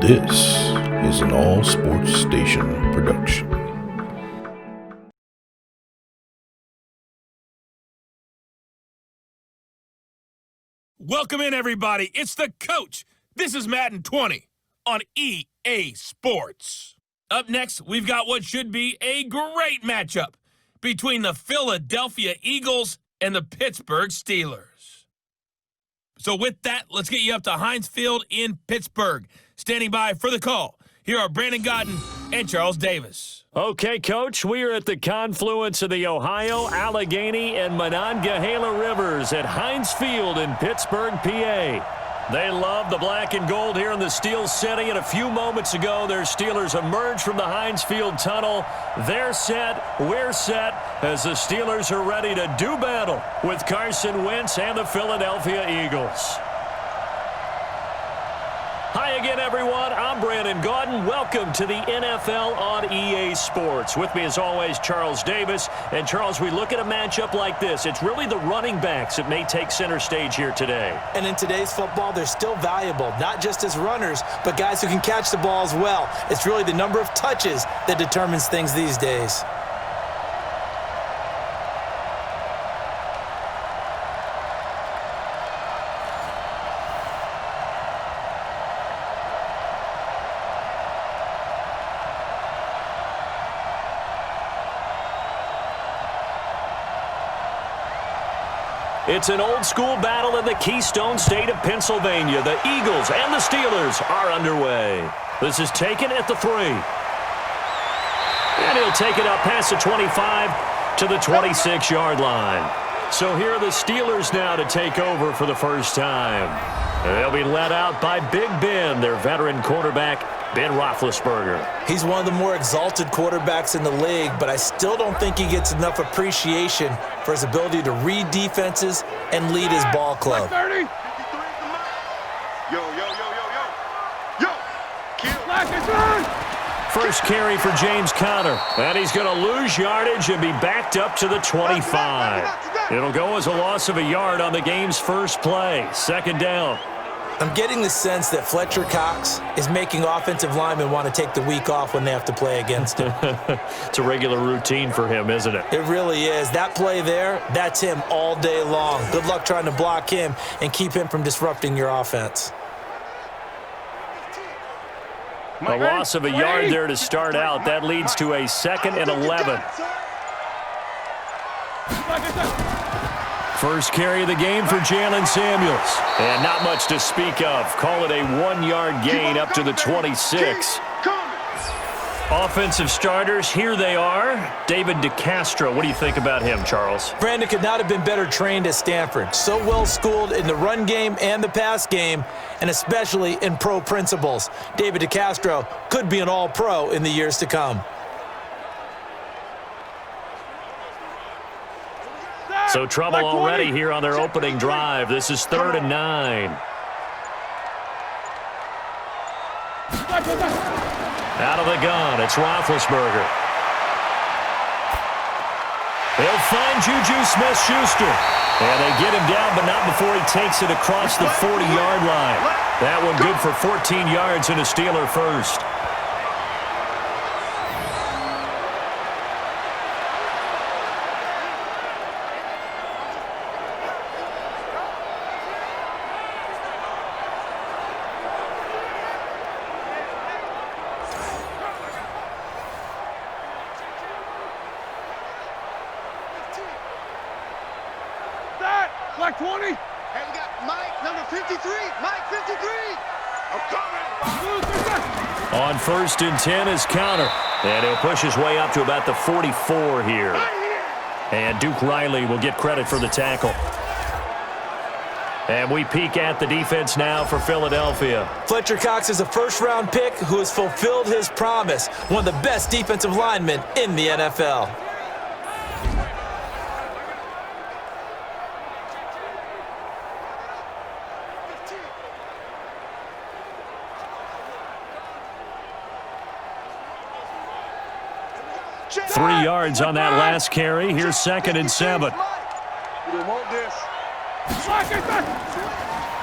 This is an All Sports Station production. Welcome in, everybody. It's the coach. This is Madden 20 on EA Sports. Up next, we've got what should be a great matchup between the Philadelphia Eagles and the Pittsburgh Steelers. So with that, let's get you up to Heinz Field in Pittsburgh. Standing by for the call, here are Brandon Godden and Charles Davis. Okay, Coach, we are at the confluence of the Ohio, Allegheny, and Monongahela Rivers at Heinz Field in Pittsburgh, PA. They love the black and gold here in the Steel City, and a few moments ago, their Steelers emerged from the Heinz Field tunnel. They're set, we're set, as the Steelers are ready to do battle with Carson Wentz and the Philadelphia Eagles. Hi again, everyone. I'm Brandon Godden. Welcome to the NFL on EA Sports. With me, as always, Charles Davis. And, Charles, we look at a matchup like this. It's really the running backs that may take center stage here today. And in today's football, they're still valuable, not just as runners, but guys who can catch the ball as well. It's really the number of touches that determines things these days. It's an old-school battle in the Keystone State of Pennsylvania. The Eagles and the Steelers are underway. This is taken at the 3. And he'll take it up past the 25 to the 26-yard line. So here are the Steelers now to take over for the first time. They'll be led out by Big Ben, their veteran quarterback, Ben Roethlisberger. He's one of the more exalted quarterbacks in the league, but I still don't think he gets enough appreciation for his ability to read defenses and lead his ball club. First carry for James Conner, and he's going to lose yardage and be backed up to the 25. It'll go as a loss of a yard on the game's first play. Second down. I'm getting the sense that Fletcher Cox is making offensive linemen want to take the week off when they have to play against him. It's a regular routine for him, isn't it? It really is. That play there, that's him all day long. Good luck trying to block him and keep him from disrupting your offense. A loss of a yard there to start out. That leads to a 2nd and 11. First carry of the game for Jalen Samuels. And not much to speak of. Call it a 1-yard gain up to the 26. Offensive starters, here they are. David DeCastro, what do you think about him, Charles? Brandon could not have been better trained at Stanford. So well schooled in the run game and the pass game, and especially in pro principles. David DeCastro could be an all-pro in the years to come. So trouble already here on their opening drive. This is 3rd and 9. Out of the gun, it's Roethlisberger. They'll find Juju Smith-Schuster. And they get him down, but not before he takes it across the 40-yard line. That one good for 14 yards and a Steeler first. Black 20. Hey, we got Mike, number 53. Mike, 53. I'm coming. On 1st and 10 is Conner. And he'll push his way up to about the 44 here. And Duke Riley will get credit for the tackle. And we peek at the defense now for Philadelphia. Fletcher Cox is a first-round pick who has fulfilled his promise. One of the best defensive linemen in the NFL. Three yards on that last carry. Here's 2nd and 7.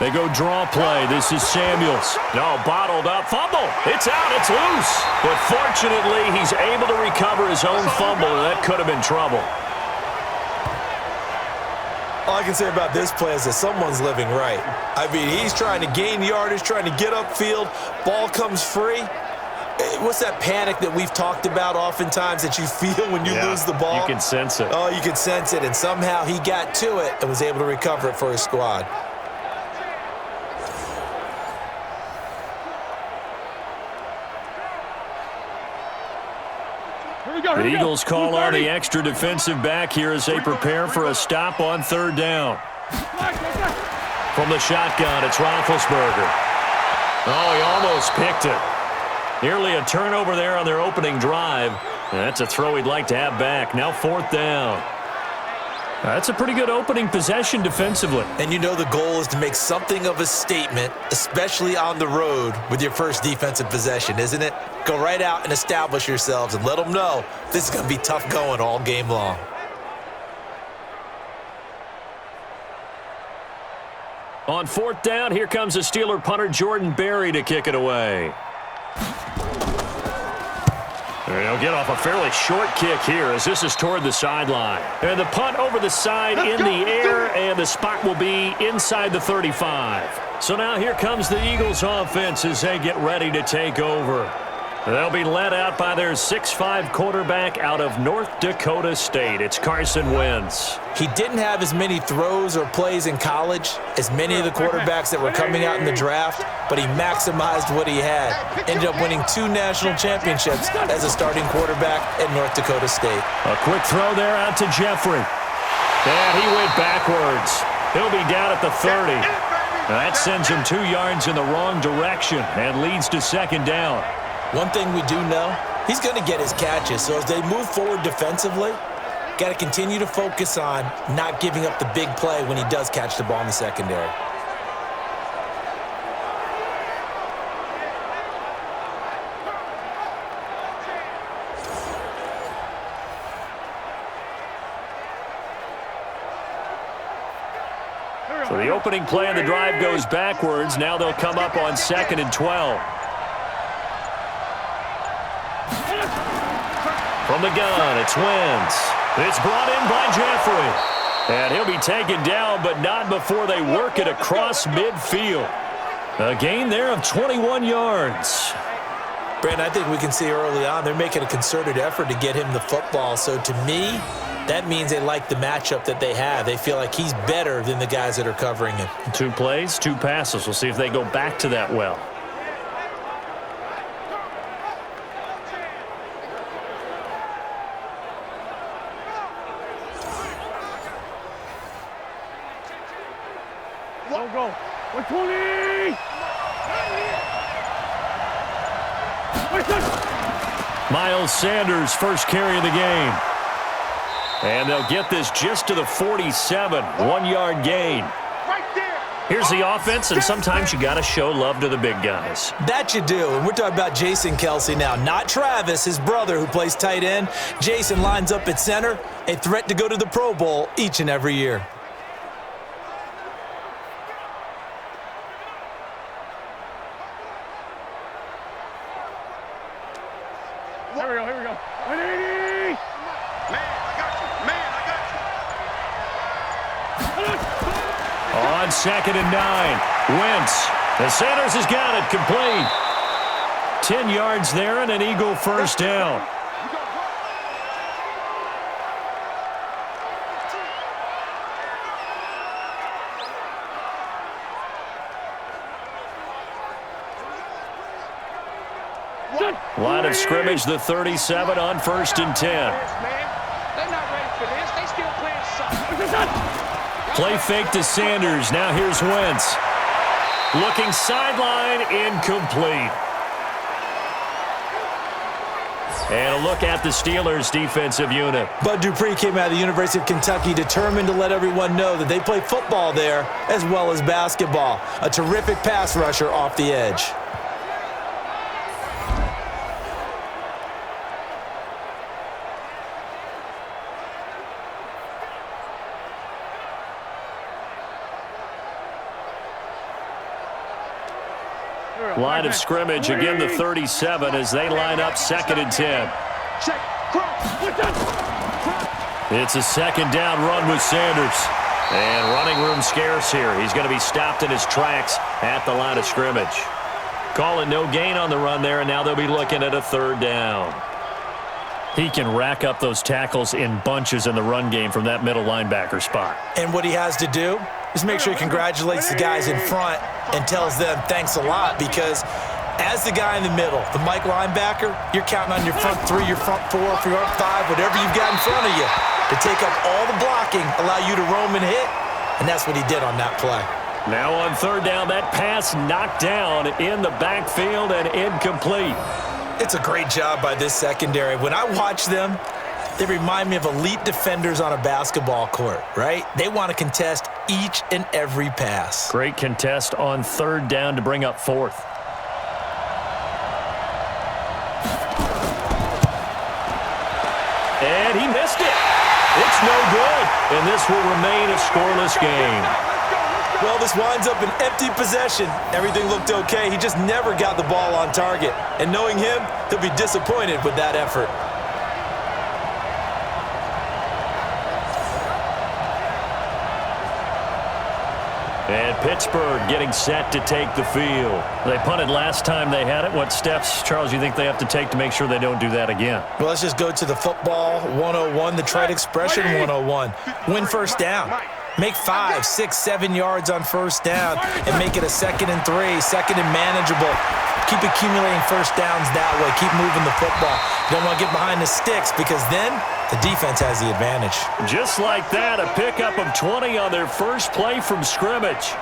They go draw play. This is Samuels. No, bottled up. Fumble. It's out. It's loose. But fortunately, he's able to recover his own fumble, and that could have been trouble. All I can say about this play is that someone's living right. I mean, he's trying to gain yardage, trying to get upfield. Ball comes free. What's that panic that we've talked about oftentimes that you feel when you lose the ball? You can sense it. Oh, you can sense it, and somehow he got to it and was able to recover it for his squad. The Eagles call on the extra defensive back here as they prepare for a stop on 3rd down. From the shotgun, it's Roethlisberger. Oh, he almost picked it. Nearly a turnover there on their opening drive. That's a throw he'd like to have back. Now 4th down. That's a pretty good opening possession defensively. And you know the goal is to make something of a statement, especially on the road with your first defensive possession, isn't it? Go right out and establish yourselves and let them know this is going to be tough going all game long. On 4th down, here comes the Steeler punter Jordan Berry to kick it away. They'll get off a fairly short kick here as this is toward the sideline. And the punt over the side in the air, and the spot will be inside the 35. So now here comes the Eagles offense as they get ready to take over. They'll be led out by their 6'5" quarterback out of North Dakota State. It's Carson Wentz. He didn't have as many throws or plays in college as many of the quarterbacks that were coming out in the draft, but he maximized what he had. Ended up winning 2 national championships as a starting quarterback at North Dakota State. A quick throw there out to Jeffrey. And he went backwards. He'll be down at the 30. That sends him 2 yards in the wrong direction and leads to 2nd down. One thing we do know, he's going to get his catches. So as they move forward defensively, got to continue to focus on not giving up the big play when he does catch the ball in the secondary. So the opening play of the drive goes backwards. Now they'll come up on 2nd and 12. From the gun, it's Wentz. It's brought in by Jeffrey. And he'll be taken down, but not before they work it across midfield. A gain there of 21 yards. Brandon, I think we can see early on they're making a concerted effort to get him the football. So to me, that means they like the matchup that they have. They feel like he's better than the guys that are covering him. 2 plays, 2 passes. We'll see if they go back to that well. Go. 120! Miles Sanders, first carry of the game. And they'll get this just to the 47, 1-yard gain. Right there! Here's the offense, and sometimes you got to show love to the big guys. That you do, and we're talking about Jason Kelsey now, not Travis, his brother who plays tight end. Jason lines up at center, a threat to go to the Pro Bowl each and every year. Here we go. 180! Man, I got you. On 2nd and 9, Wentz. The Sanders has got it, complete. 10 yards there and an Eagle first down. Line of scrimmage, the 37 on 1st and 10. They're not ready for this. They still playing suck. Play fake to Sanders. Now here's Wentz. Looking sideline, incomplete. And a look at the Steelers' defensive unit. Bud Dupree came out of the University of Kentucky determined to let everyone know that they play football there as well as basketball. A terrific pass rusher off the edge. Line of scrimmage, again the 37 as they line up 2nd and 10. It's a 2nd down run with Sanders. And running room scarce here. He's going to be stopped in his tracks at the line of scrimmage. Call it no gain on the run there, and now they'll be looking at a 3rd down. He can rack up those tackles in bunches in the run game from that middle linebacker spot. And what he has to do is make sure he congratulates the guys in front and tells them thanks a lot, because as the guy in the middle, the Mike linebacker, you're counting on your front 3, your front 4, your front 5, whatever you've got in front of you to take up all the blocking, allow you to roam and hit, and that's what he did on that play. Now on 3rd down, that pass knocked down in the backfield and incomplete. It's a great job by this secondary. When I watch them, they remind me of elite defenders on a basketball court, right? They want to contest each and every pass. Great contest on 3rd down to bring up 4th. And he missed it. It's no good. And this will remain a scoreless game. Well, this winds up an empty possession. Everything looked okay. He just never got the ball on target. And knowing him, he'll be disappointed with that effort. And Pittsburgh getting set to take the field. They punted last time they had it. What steps, Charles, you think they have to take to make sure they don't do that again? Well, let's just go to the football 101, the trade expression 101. Win 1st down. Make 5, 6, 7 yards on 1st down and make it a 2nd and 3, 2nd and manageable. Keep accumulating 1st downs that way. Keep moving the football. You don't want to get behind the sticks, because then the defense has the advantage. Just like that, a pickup of 20 on their first play from scrimmage.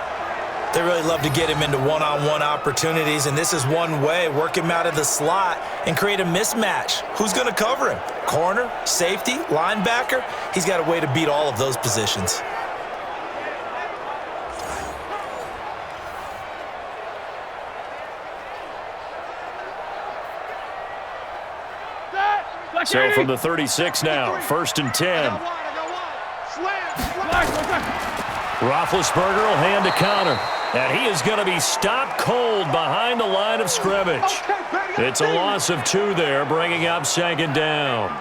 They really love to get him into one-on-one opportunities, and this is one way. Work him out of the slot and create a mismatch. Who's going to cover him? Corner, safety, linebacker? He's got a way to beat all of those positions. So from the 36 now, 1st and 10. Roethlisberger will hand to Connor. And he is going to be stopped cold behind the line of scrimmage. It's a loss of 2 there, bringing up 2nd down.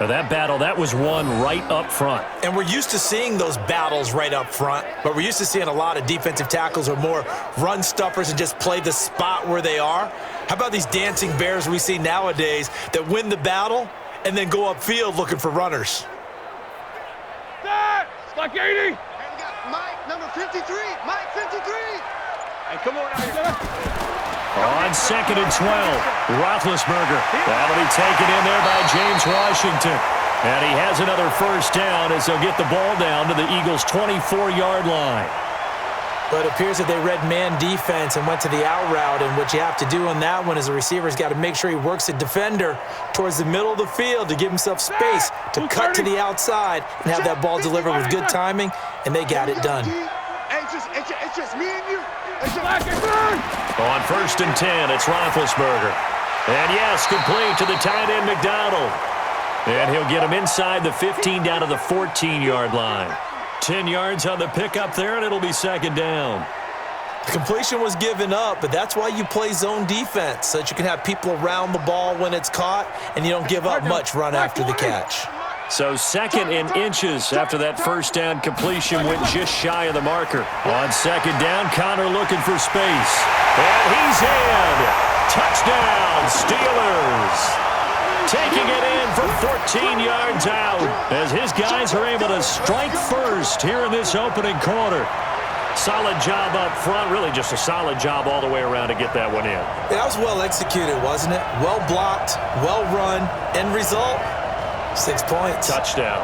Now that battle, that was won right up front. And we're used to seeing those battles right up front, but we're used to seeing a lot of defensive tackles or more run stuffers and just play the spot where they are. How about these dancing bears we see nowadays that win the battle and then go upfield looking for runners? Like 80. And we got Mike, number 53. Mike, 53. Hey, come on out here. On 2nd and 12, Roethlisberger. That'll be taken in there by James Washington. And he has another 1st down as they'll get the ball down to the Eagles' 24-yard line. But it appears that they read man defense and went to the out route, and what you have to do on that one is the receiver's got to make sure he works a defender towards the middle of the field to give himself space to cut to the outside and have that ball delivered with good timing, and they got it done. It's just me and you. On 1st and 10, it's Roethlisberger. And yes, complete to the tight end McDonald. And he'll get him inside the 15 down to the 14-yard line. 10 yards on the pickup there, and it'll be 2nd down. The completion was given up, but that's why you play zone defense, so that you can have people around the ball when it's caught, and you don't give up much run after the catch. So 2nd and inches after that 1st down completion went just shy of the marker. On 2nd down, Connor looking for space. And he's in. Touchdown, Steelers. Taking it in from 14 yards out as his guys are able to strike first here in this opening quarter. Solid job up front, really just a solid job all the way around to get that one in. That was well executed, wasn't it? Well blocked, well run, end result, 6 points. Touchdown.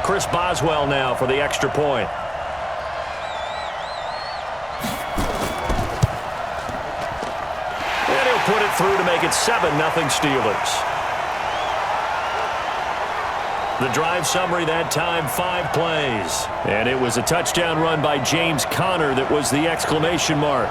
Chris Boswell now for the extra point. And he'll put it through to make it 7-0 Steelers. The drive summary that time, 5 plays. And it was a touchdown run by James Conner that was the exclamation mark.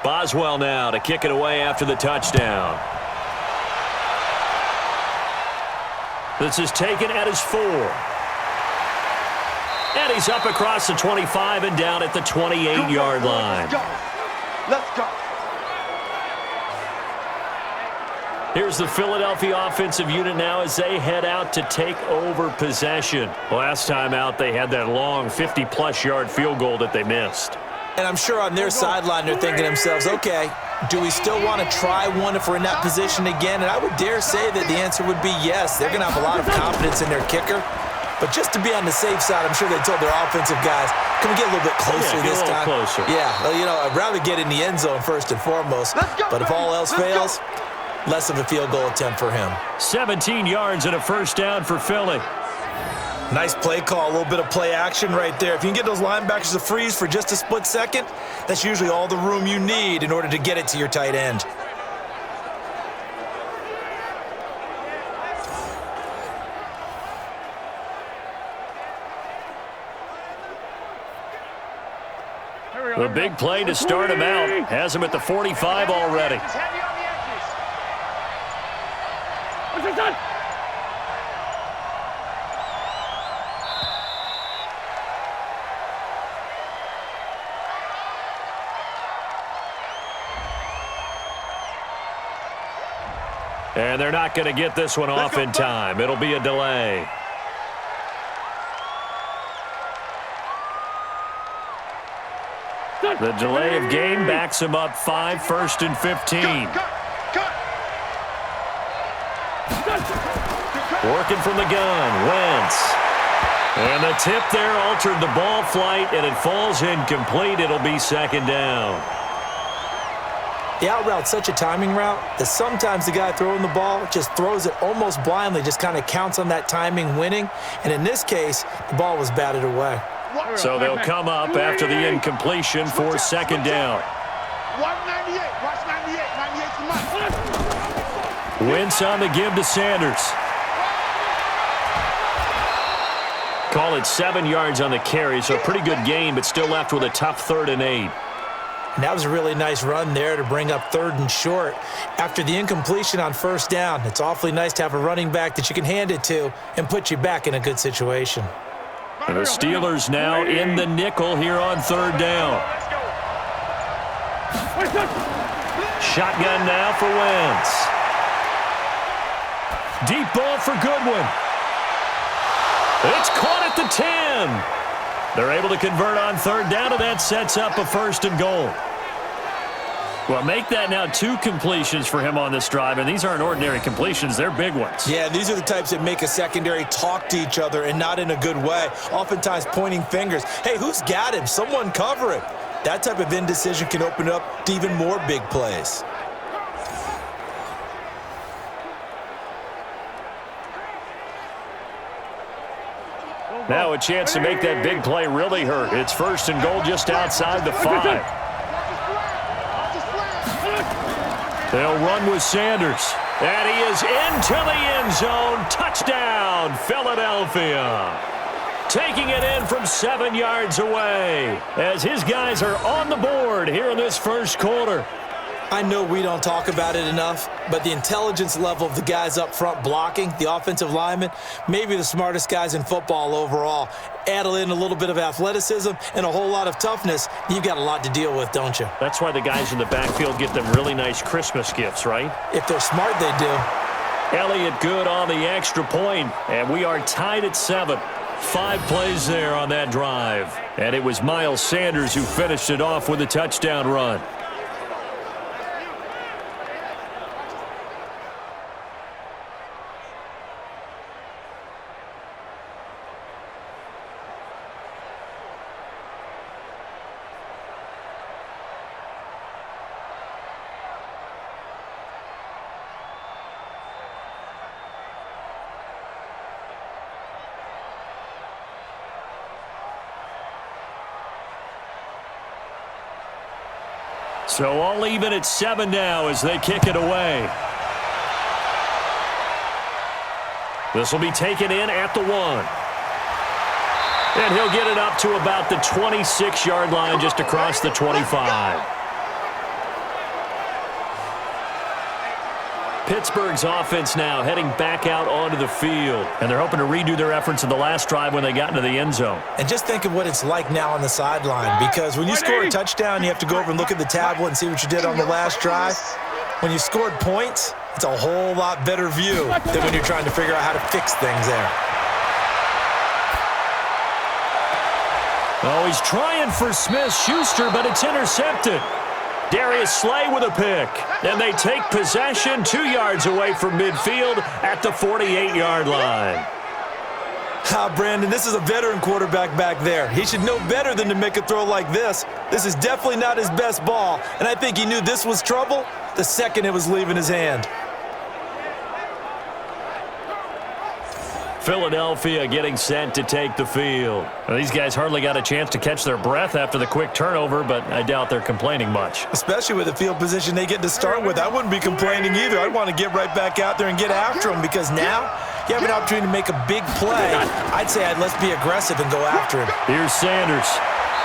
Boswell now to kick it away after the touchdown. This is taken at his 4. And he's up across the 25 and down at the 28-yard line. Let's go. Let's go. Here's the Philadelphia offensive unit now as they head out to take over possession. Last time out, they had that long 50-plus yard field goal that they missed. And I'm sure on their sideline they're thinking to themselves, okay, do we still want to try one if we're in that position again? And I would dare say that the answer would be yes. They're going to have a lot of confidence in their kicker. But just to be on the safe side, I'm sure they told their offensive guys, can we get a little bit closer this time? Closer. Yeah, well, you know, I'd rather get in the end zone first and foremost. But if all else fails, less of a field goal attempt for him. 17 yards and a first down for Philly. Nice play call, a little bit of play action right there. If you can get those linebackers to freeze for just a split second, that's usually all the room you need in order to get it to your tight end. The big play to start him out. Has him at the 45 already. What's it done? And they're not going to get this one off in time. It'll be a delay. The delay of game backs him up 5, 1st and 15. Working from the gun, Wentz. And the tip there altered the ball flight, and it falls incomplete. It'll be 2nd down. The out route's such a timing route that sometimes the guy throwing the ball just throws it almost blindly, just kind of counts on that timing winning. And in this case, the ball was batted away. So they'll come up after the incompletion for 2nd down. Watch 98. Watch 98. 98's the money. Wentz on the give to Sanders. Call it 7 yards on the carry, so a pretty good gain, but still left with a tough 3rd and 8. And that was a really nice run there to bring up 3rd and short. After the incompletion on 1st down, it's awfully nice to have a running back that you can hand it to and put you back in a good situation. And the Steelers now in the nickel here on 3rd down. Shotgun now for Wentz. Deep ball for Goodwin. It's caught at the 10. They're able to convert on 3rd down, and that sets up a 1st and goal. Well, make that now 2 completions for him on this drive, and these aren't ordinary completions. They're big ones. Yeah, these are the types that make a secondary talk to each other and not in a good way, oftentimes pointing fingers. Hey, who's got him? Someone cover him. That type of indecision can open up to even more big plays. Now a chance to make that big play really hurt. It's 1st and goal just outside the 5. They'll run with Sanders. And he is into the end zone. Touchdown, Philadelphia. Taking it in from 7 yards away as his guys are on the board here in this 1st quarter. I know we don't talk about it enough, but the intelligence level of the guys up front blocking, the offensive linemen, maybe the smartest guys in football overall. Add in a little bit of athleticism and a whole lot of toughness, you've got a lot to deal with, don't you? That's why the guys in the backfield get them really nice Christmas gifts, right? If they're smart, they do. Elliott good on the extra point, and we are tied at 7. 5 plays there on that drive. And it was Miles Sanders who finished it off with a touchdown run. So all even at 7 now as they kick it away. This will be taken in at the 1. And he'll get it up to about the 26-yard line just across the 25. Pittsburgh's offense now heading back out onto the field. And they're hoping to redo their efforts in the last drive when they got into the end zone. And just think of what it's like now on the sideline, because when you score a touchdown, you have to go over and look at the tablet and see what you did on the last drive. When you scored points, it's a whole lot better view than when you're trying to figure out how to fix things there. Oh, he's trying for Smith-Schuster, but it's intercepted. Darius Slay with a pick. And they take possession 2 yards away from midfield at the 48-yard line. Brandon, this is a veteran quarterback back there. He should know better than to make a throw like this. This is definitely not his best ball, and I think he knew this was trouble the second it was leaving his hand. Philadelphia getting set to take the field. Well, these guys hardly got a chance to catch their breath after the quick turnover, but I doubt they're complaining much. Especially with the field position they get to start with. I wouldn't be complaining either. I'd want to get right back out there and get after them, because now you have an opportunity to make a big play. I'd say let's be aggressive and go after him. Here's Sanders.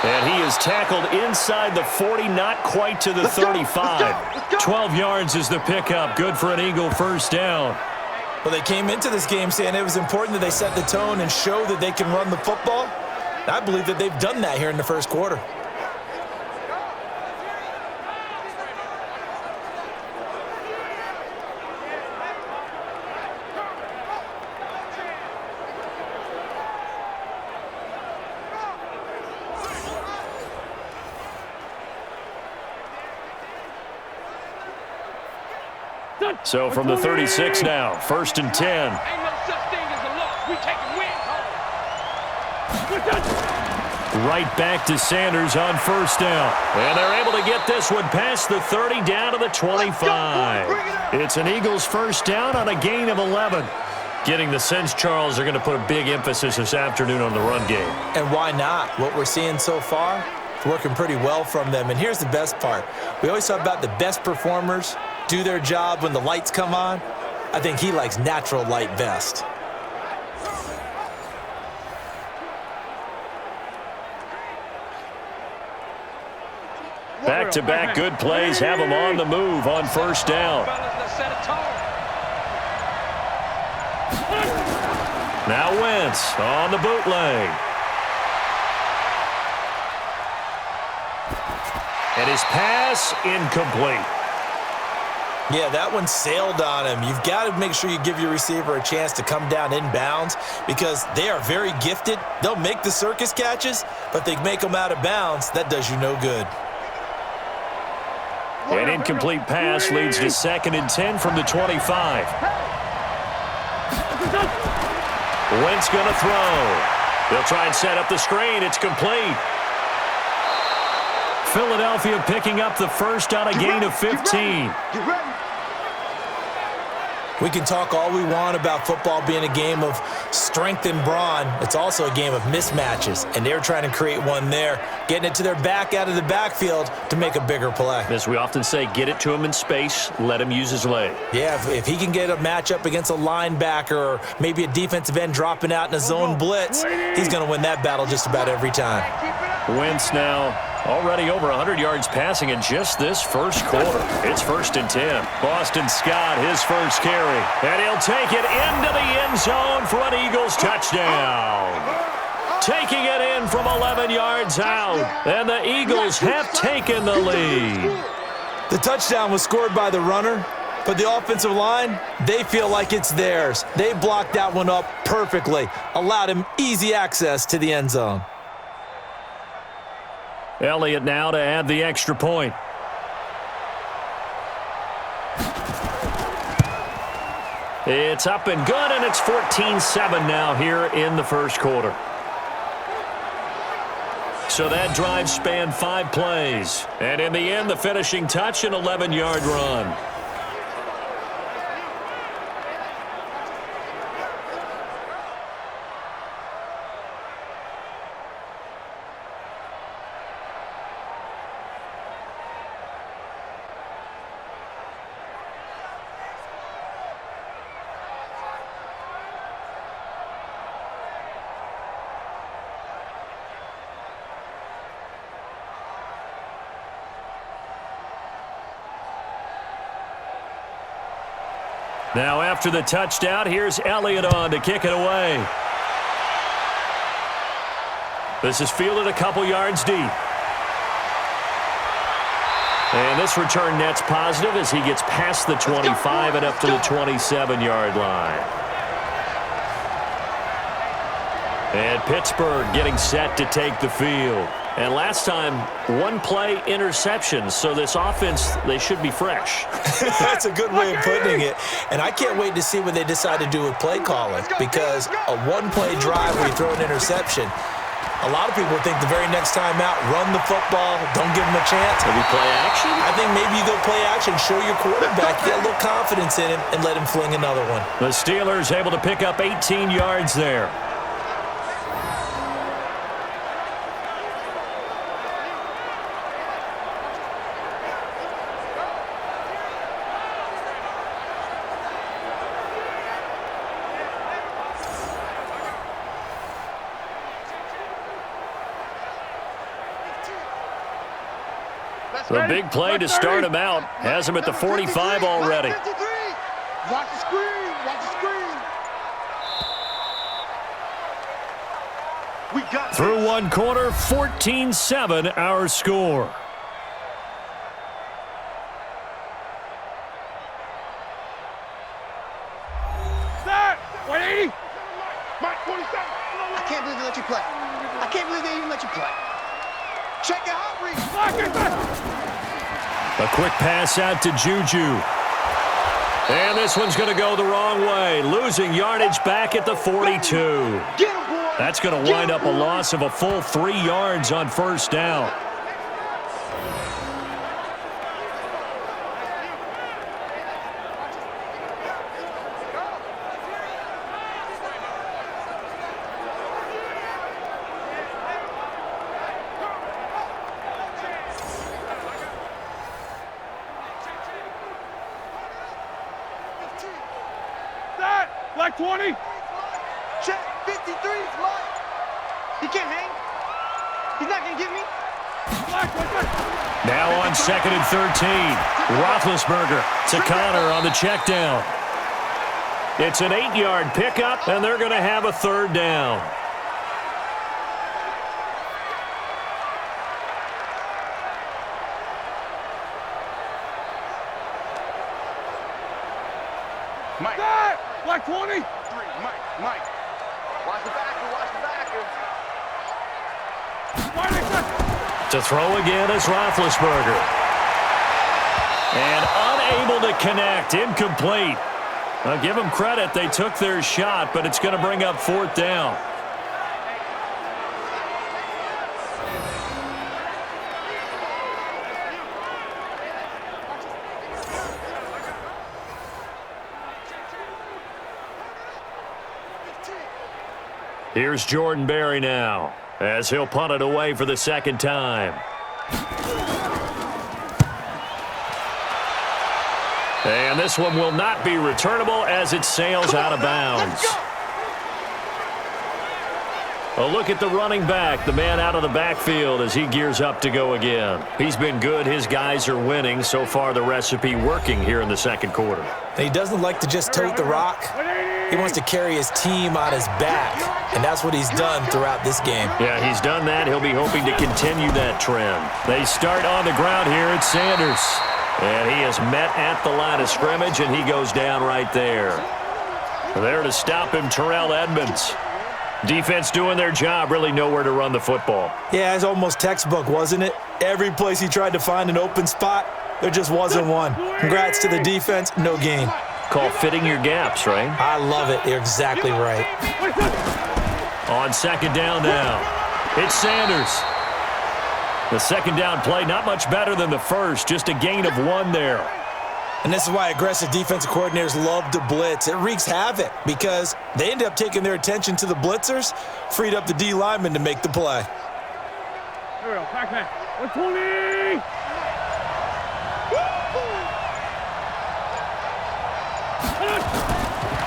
And he is tackled inside the 40, not quite to the 35. 12 yards is the pickup. Good for an Eagle first down. Well, they came into this game saying it was important that they set the tone and show that they can run the football. And I believe that they've done that here in the first quarter. So from the 36 now, 1st and 10. Ain't no such thing as a loss. We take a win home. Right back to Sanders on 1st down. And they're able to get this one past the 30 down to the 25. It's an Eagles first down on a gain of 11. Getting the sense, Charles, they're going to put a big emphasis this afternoon on the run game. And why not? What we're seeing so far, it's working pretty well from them. And here's the best part. We always talk about the best performers do their job when the lights come on. I think he likes natural light best. Back-to-back good plays have him on the move on 1st down. Now Wentz on the bootleg. And his pass incomplete. Yeah, that one sailed on him. You've got to make sure you give your receiver a chance to come down inbounds, because they are very gifted. They'll make the circus catches, but they make them out of bounds. That does you no good. An incomplete pass leads to 2nd and 10 from the 25. Wentz going to throw. They'll try and set up the screen. It's complete. Philadelphia picking up the first on a gain of 15. We can talk all we want about football being a game of strength and brawn. It's also a game of mismatches, and they're trying to create one there, getting it to their back out of the backfield to make a bigger play. As we often say, get it to him in space, let him use his leg. Yeah, if he can get a matchup against a linebacker or maybe a defensive end dropping out in a zone blitz, he's going to win that battle just about every time. Wentz now already over 100 yards passing in just this first quarter. It's 1st and 10. Boston Scott, his first carry. And he'll take it into the end zone for an Eagles touchdown. Taking it in from 11 yards out. And the Eagles have taken the lead. The touchdown was scored by the runner, but the offensive line, they feel like it's theirs. They blocked that one up perfectly, allowed him easy access to the end zone. Elliott now to add the extra point. It's up and good, and it's 14-7 now here in the first quarter. So that drive spanned 5 plays. And in the end, the finishing touch, an 11-yard run. Now after the touchdown, here's Elliott on to kick it away. This is fielded a couple yards deep. And this return net's positive as he gets past the 25 and up to the 27-yard line. And Pittsburgh getting set to take the field. And last time, one-play interception, so this offense, they should be fresh. That's a good way of putting it. And I can't wait to see what they decide to do with play calling, because a one-play drive where you throw an interception, a lot of people think the very next time out, run the football, don't give them a chance. Maybe play action? I think maybe you go play action, show your quarterback, get a little confidence in him, and let him fling another one. The Steelers able to pick up 18 yards there. The big play to start him out has him at the 45 already. Watch the screen. Watch the screen. We got Through one quarter, 14-7 our score. Set. 180. Mike 47. I can't believe they let you play. I can't believe they even let you play. Check your hot read. A quick pass out to Juju. And this one's going to go the wrong way, losing yardage back at the 42. That's going to wind up a loss of a full 3 yards on first down. Black 20. Check 53. Mike. He can't hang. He's not going to get me. Black. Now on 2nd and 13. Roethlisberger to Connor on the check down. It's an 8-yard pickup, and they're going to have a third down. Mike. Black 20. 3. Mike. Watch the backer. To throw again is Roethlisberger. And unable to connect. Incomplete. I'll give them credit. They took their shot, but it's going to bring up fourth down. Here's Jordan Berry now, as he'll punt it away for the second time. And this one will not be returnable as it sails out of bounds. A look at the running back, the man out of the backfield as he gears up to go again. He's been good. His guys are winning. So far, the recipe working here in the second quarter. He doesn't like to just tote the rock. He wants to carry his team on his back, and that's what he's done throughout this game. Yeah, he's done that. He'll be hoping to continue that trend. They start on the ground here at Sanders. And he is met at the line of scrimmage, and he goes down right there. There to stop him, Terrell Edmonds. Defense doing their job, really nowhere to run the football. Yeah, it's almost textbook, wasn't it? Every place he tried to find an open spot, there just wasn't one. Congrats to the defense, no gain. Call fitting your gaps, right? I love it. You're exactly right. On second down now, it's Sanders. The second down play, not much better than the first, just a gain of 1 there. And this is why aggressive defensive coordinators love to blitz. It wreaks havoc because they end up taking their attention to the blitzers, freed up the D lineman to make the play. Here we go, Pac-Man. 120!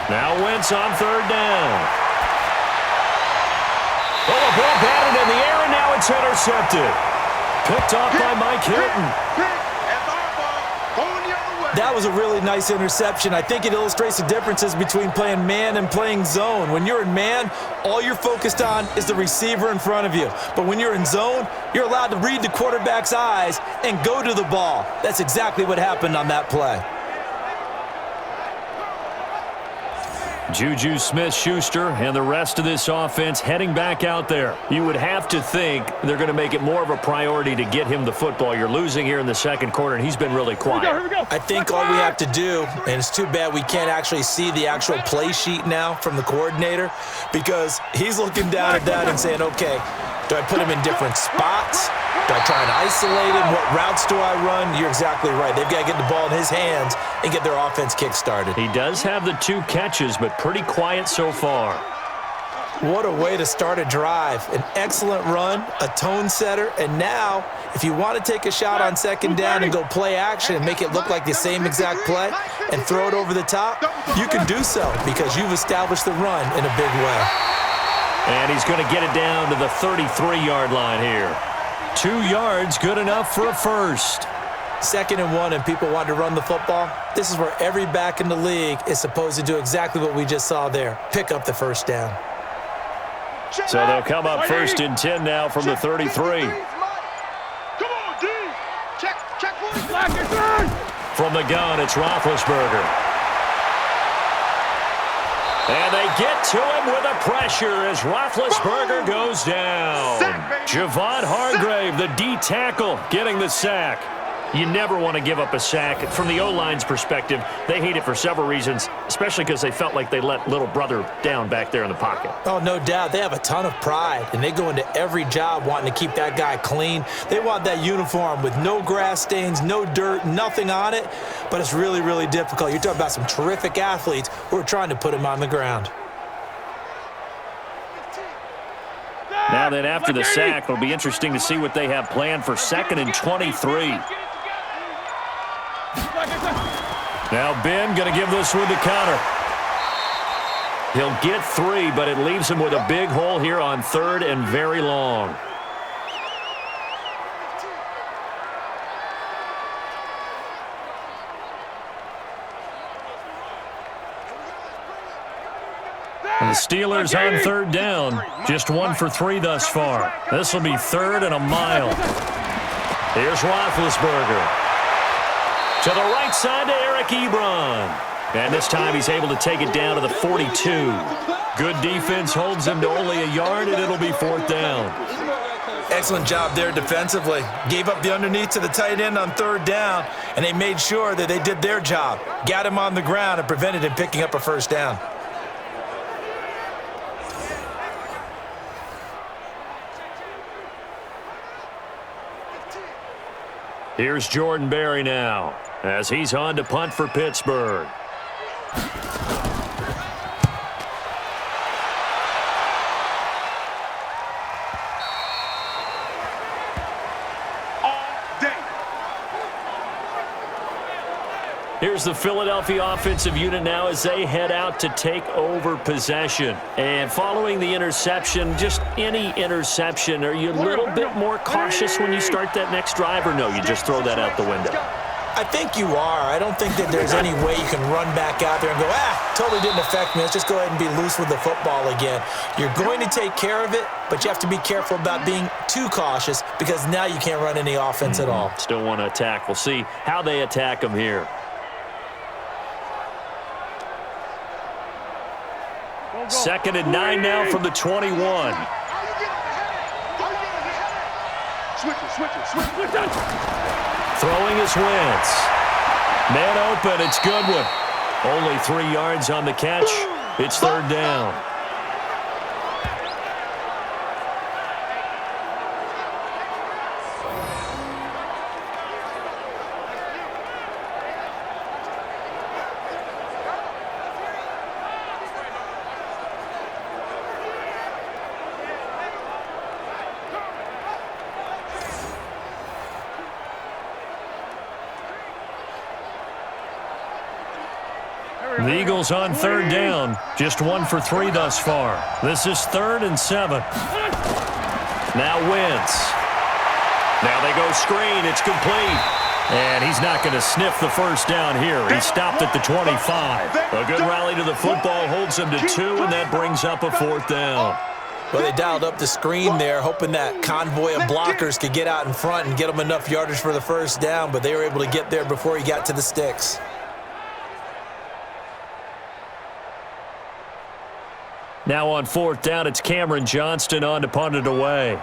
Now Wentz on third down. Oh, a ball batted in the air, and now it's intercepted. Picked off by Mike Hilton. That was a really nice interception. I think it illustrates the differences between playing man and playing zone. When you're in man, all you're focused on is the receiver in front of you. But when you're in zone, you're allowed to read the quarterback's eyes and go to the ball. That's exactly what happened on that play. Juju Smith-Schuster and the rest of this offense heading back out there. You would have to think they're going to make it more of a priority to get him the football. You're losing here in the second quarter, and he's been really quiet. Here we go. I think all we have to do, and it's too bad we can't actually see the actual play sheet now from the coordinator, because he's looking down at that and saying, okay, do I put him in different spots? Do I try and isolate him? What routes do I run? You're exactly right. They've got to get the ball in his hands and get their offense kick-started. He does have the 2 catches, but pretty quiet so far. What a way to start a drive. An excellent run, a tone setter, and now, if you want to take a shot on second down and go play action and make it look like the same exact play and throw it over the top, you can do so because you've established the run in a big way. And he's going to get it down to the 33-yard line here. 2 yards, good enough for a first. 2nd and 1, and people want to run the football. This is where every back in the league is supposed to do exactly what we just saw there. Pick up the first down. So they'll come up 1st and 10 now from the 33. Come on, D. Check one. From the gun, it's Roethlisberger. And they get to him with a pressure as Roethlisberger goes down. Javon Hargrave, the D tackle, getting the sack. You never want to give up a sack. From the O-line's perspective, they hate it for several reasons, especially because they felt like they let little brother down back there in the pocket. Oh, no doubt. They have a ton of pride, and they go into every job wanting to keep that guy clean. They want that uniform with no grass stains, no dirt, nothing on it, but it's really, really difficult. You're talking about some terrific athletes who are trying to put him on the ground. Now then, after the sack, it'll be interesting to see what they have planned for 2nd and 23. Now Ben going to give this one the counter. He'll get 3, but it leaves him with a big hole here on 3rd and very long. And the Steelers on 3rd down. Just 1 for 3 thus far. This will be 3rd and a mile. Here's Roethlisberger. To the right side to Eric Ebron. And this time he's able to take it down to the 42. Good defense holds him to only a yard, and it'll be 4th down. Excellent job there defensively. Gave up the underneath to the tight end on 3rd down, and they made sure that they did their job. Got him on the ground and prevented him picking up a 1st down. Here's Jordan Berry now, as he's on to punt for Pittsburgh. Here's the Philadelphia offensive unit now as they head out to take over possession. And following the interception, just any interception, are you a little bit more cautious when you start that next drive, or no, you just throw that out the window? I think you are. I don't think that there's any way you can run back out there and go, totally didn't affect me. Let's just go ahead and be loose with the football again. You're going to take care of it, but you have to be careful about being too cautious because now you can't run any offense at all. Still want to attack. We'll see how they attack them here. Second and 9 now from the 21. Throwing is Wentz. Man open, it's Goodwin. Only 3 yards on the catch. It's 3rd down. The Eagles on 3rd down. Just 1 for 3 thus far. This is 3rd and 7. Now Wentz. Now they go screen. It's complete. And he's not going to sniff the first down here. He stopped at the 25. A good rally to the football holds him to 2, and that brings up a 4th down. Well, they dialed up the screen there, hoping that convoy of blockers could get out in front and get him enough yardage for the first down, but they were able to get there before he got to the sticks. Now on 4th down, it's Cameron Johnston on to punt it away.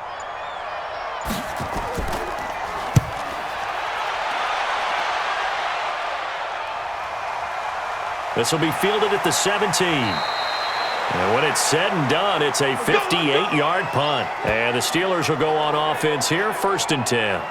This will be fielded at the 17. And when it's said and done, it's a 58-yard punt. And the Steelers will go on offense here, 1st and 10.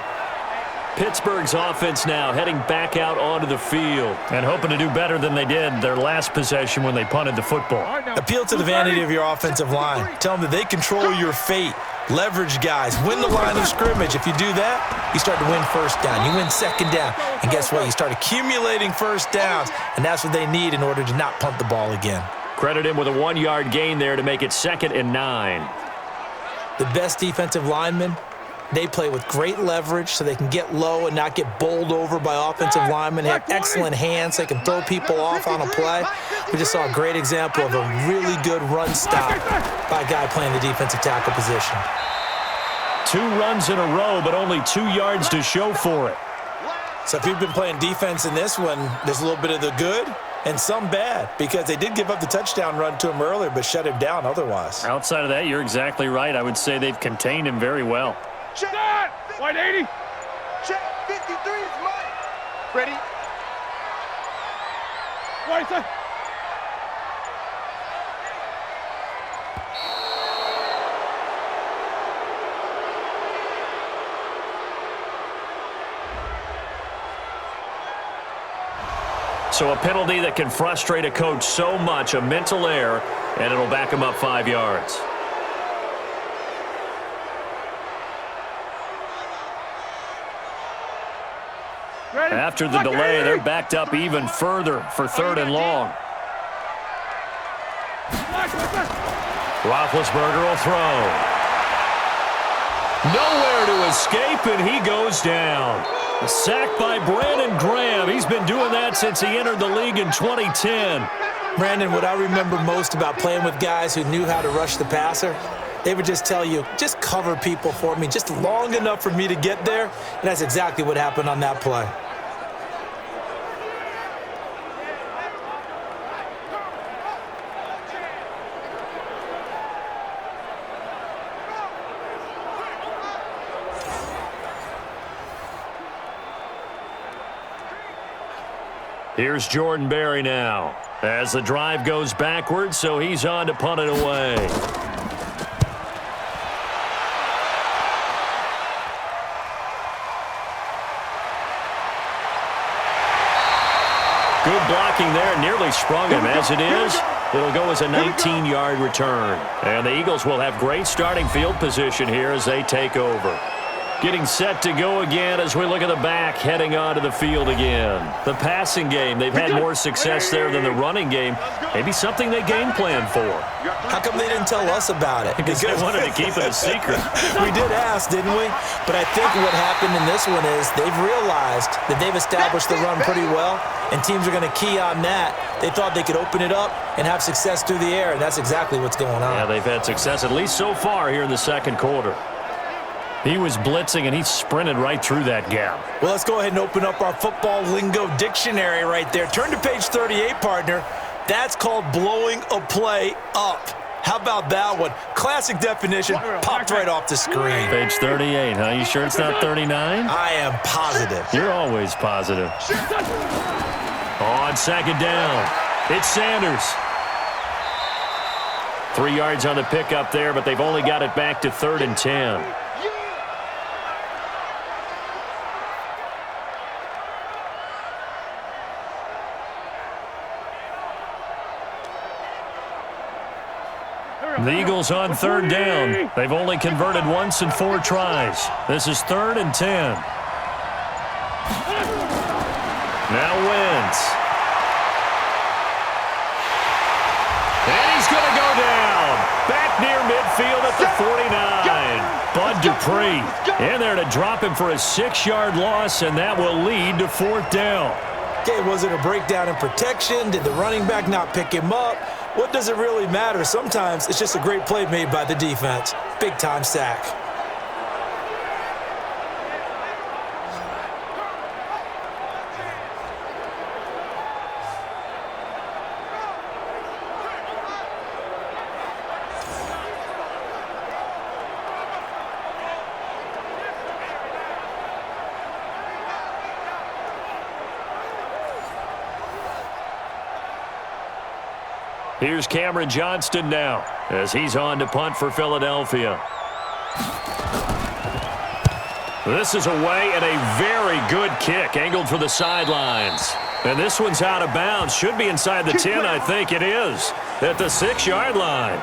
Pittsburgh's offense now heading back out onto the field and hoping to do better than they did their last possession when they punted the football. Appeal to the vanity of your offensive line. Tell them that they control your fate. Leverage guys. Win the line of scrimmage. If you do that, you start to win first down. You win second down. And guess what? You start accumulating first downs, and that's what they need in order to not punt the ball again. Credit him with a 1-yard gain there to make it 2nd and 9. The best defensive linemen, they play with great leverage so they can get low and not get bowled over by offensive linemen. They have excellent hands. They can throw people off on a play. We just saw a great example of a really good run stop by a guy playing the defensive tackle position. 2 runs in a row, but only 2 yards to show for it. So if you've been playing defense in this one, there's a little bit of the good and some bad, because they did give up the touchdown run to him earlier but shut him down otherwise. Outside of that, you're exactly right. I would say they've contained him very well. Check. White 80. Check. 53 is mine. Ready? White side. So a penalty that can frustrate a coach so much, a mental error, and it'll back him up 5 yards. After the delay, they're backed up even further for 3rd and long. Roethlisberger will throw. Nowhere to escape, and he goes down. A sack by Brandon Graham. He's been doing that since he entered the league in 2010. Brandon, what I remember most about playing with guys who knew how to rush the passer, they would just tell you, just cover people for me, just long enough for me to get there. And that's exactly what happened on that play. Here's Jordan Berry now as the drive goes backwards, so he's on to punt it away. Good blocking there, nearly sprung him. As it is, it'll go as a 19-yard return. And the Eagles will have great starting field position here as they take over. Getting set to go again as we look at the back, heading onto the field again. The passing game, they've had more success there than the running game. Maybe something they game plan for. How come they didn't tell us about it? Because they wanted to keep it a secret. We did ask, didn't we? But I think what happened in this one is they've realized that they've established the run pretty well, and teams are going to key on that. They thought they could open it up and have success through the air, and that's exactly what's going on. Yeah, they've had success, at least so far here in the second quarter. He was blitzing, and he sprinted right through that gap. Well, let's go ahead and open up our football lingo dictionary right there. Turn to page 38, partner. That's called blowing a play up. How about that one? Classic definition, popped right off the screen. Page 38, huh? You sure it's not 39? I am positive. You're always positive. On second down, it's Sanders. 3 yards on the pickup there, but they've only got it back to 3rd and 10. The Eagles on 3rd down. They've only converted once in 4 tries. This is 3rd and 10. Now Wentz. And he's going to go down. Back near midfield at the 49. Bud Dupree in there to drop him for a 6-yard loss, and that will lead to 4th down. Okay, was it a breakdown in protection? Did the running back not pick him up? What does it really matter? Sometimes it's just a great play made by the defense. Big-time sack. Here's Cameron Johnston now as he's on to punt for Philadelphia. This is away and a very good kick angled for the sidelines. And this one's out of bounds. Should be inside the 10, I think it is, at the 6-yard line.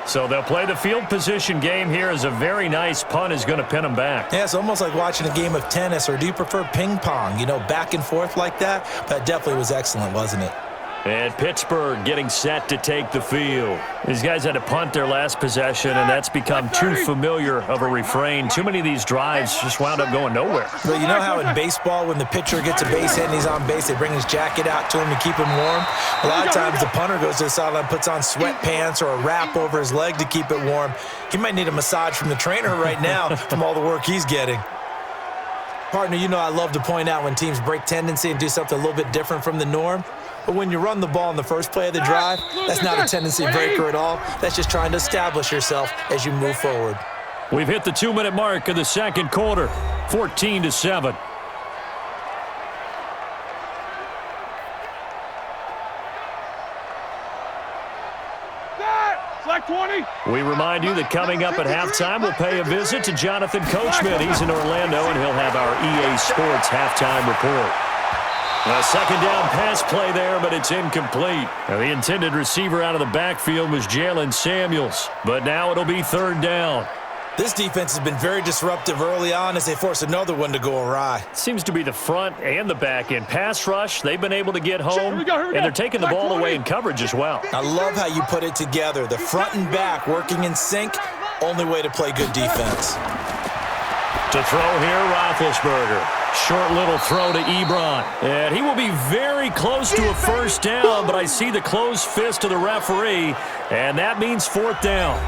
So they'll play the field position game here as a very nice punt is going to pin them back. Yeah, it's almost like watching a game of tennis, or do you prefer ping pong? You know, back and forth like that? That definitely was excellent, wasn't it? And Pittsburgh getting set to take the field. These guys had to punt their last possession, and that's become too familiar of a refrain. Too many of these drives just wound up going nowhere. But you know how in baseball, when the pitcher gets a base hit and he's on base, they bring his jacket out to him to keep him warm? A lot of times the punter goes to the sideline, puts on sweatpants or a wrap over his leg to keep it warm. He might need a massage from the trainer right now from all the work he's getting. Partner, you know I love to point out when teams break tendency and do something a little bit different from the norm. But when you run the ball in the first play of the drive, that's not a tendency breaker at all. That's just trying to establish yourself as you move forward. We've hit the 2-minute mark of the second quarter, 14-7. Select 20. We remind you that coming up at halftime, we'll pay a visit to Jonathan Coachman. He's in Orlando, and he'll have our EA Sports halftime report. A second down pass play there, but it's incomplete. Now, the intended receiver out of the backfield was Jalen Samuels, but now it'll be 3rd down. This defense has been very disruptive early on as they force another one to go awry. Seems to be the front and the back end. Pass rush, they've been able to get home, and they're taking the ball away in coverage as well. I love how you put it together. The front and back working in sync, only way to play good defense. To throw here, Roethlisberger. Short little throw to Ebron. And he will be very close to a 1st down, but I see the closed fist of the referee, and that means 4th down.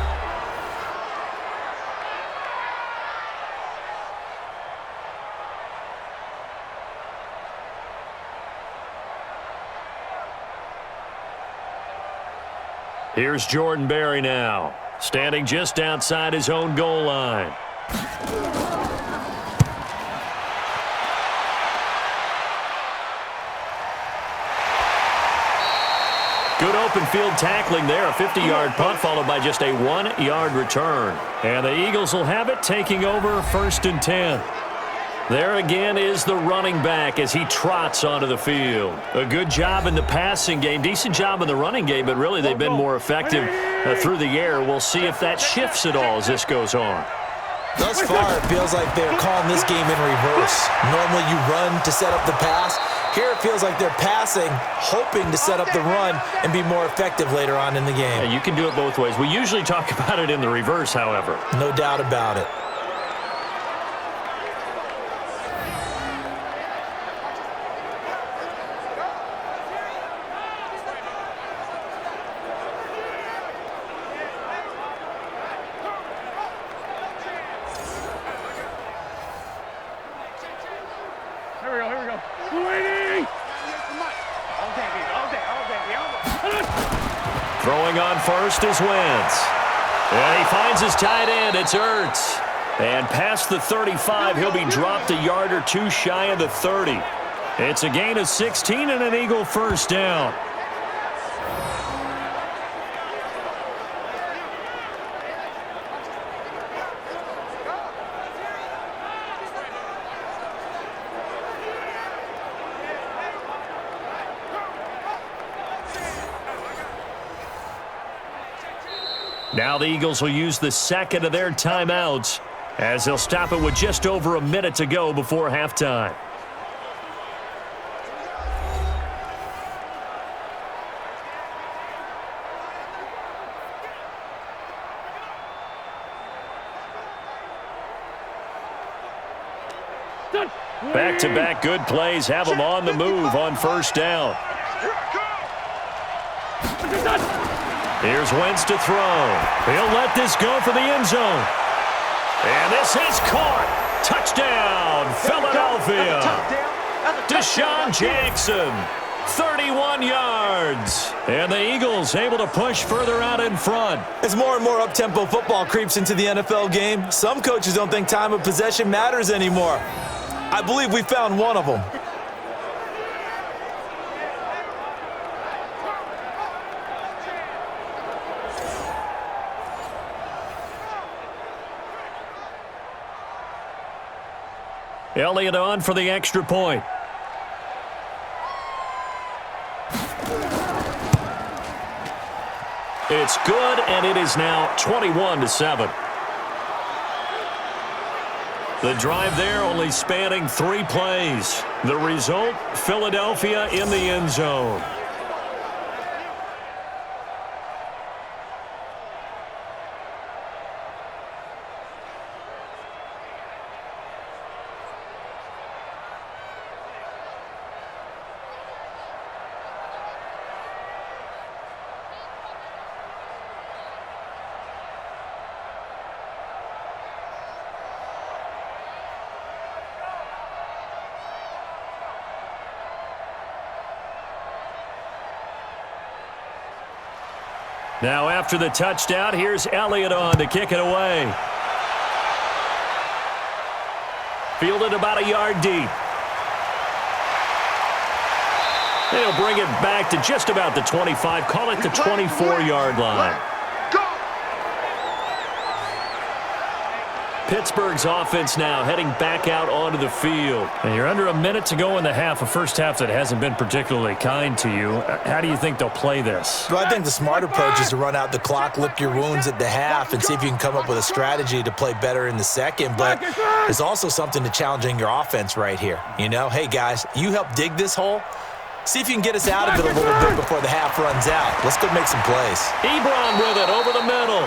Here's Jordan Berry now, standing just outside his own goal line. Good open field tackling there, a 50-yard punt followed by just a 1-yard return. And the Eagles will have it, taking over 1st and 10. There again is the running back as he trots onto the field. A good job in the passing game, decent job in the running game, but really they've been more effective through the air. We'll see if that shifts at all as this goes on. Thus far, it feels like they're calling this game in reverse. Normally you run to set up the pass. Here it feels like they're passing, hoping to set up the run and be more effective later on in the game. Yeah, you can do it both ways. We usually talk about it in the reverse, however. No doubt about it. Here we go. Waiting. Throwing on first is Wentz. And he finds his tight end. It's Ertz. And past the 35, he'll be dropped a yard or two shy of the 30. It's a gain of 16 and an Eagle 1st down. Now the Eagles will use the second of their timeouts as they'll stop it with just over a minute to go before halftime. Back-to-back good plays have them on the move on first down. Here's Wentz to throw. He'll let this go for the end zone. And this is caught. Touchdown, Philadelphia. Deshaun Jackson, 31 yards. And the Eagles able to push further out in front. As more and more up-tempo football creeps into the NFL game, some coaches don't think time of possession matters anymore. I believe we found one of them. Elliott on for the extra point. It's good, and it is now 21-7. The drive there only spanning 3 plays. The result, Philadelphia in the end zone. Now after the touchdown, here's Elliott on to kick it away. Fielded about a yard deep. They'll bring it back to just about the 25, call it the 24-yard line. Pittsburgh's offense now heading back out onto the field. And you're under a minute to go in the half, a first half that hasn't been particularly kind to you. How do you think they'll play this? Well, I think the smart approach is to run out the clock, lick your wounds at the half, and see if you can come up with a strategy to play better in the second. But there's also something to challenging your offense right here. You know, hey, guys, you help dig this hole. See if you can get us out of it a little bit before the half runs out. Let's go make some plays. Ebron with it over the middle.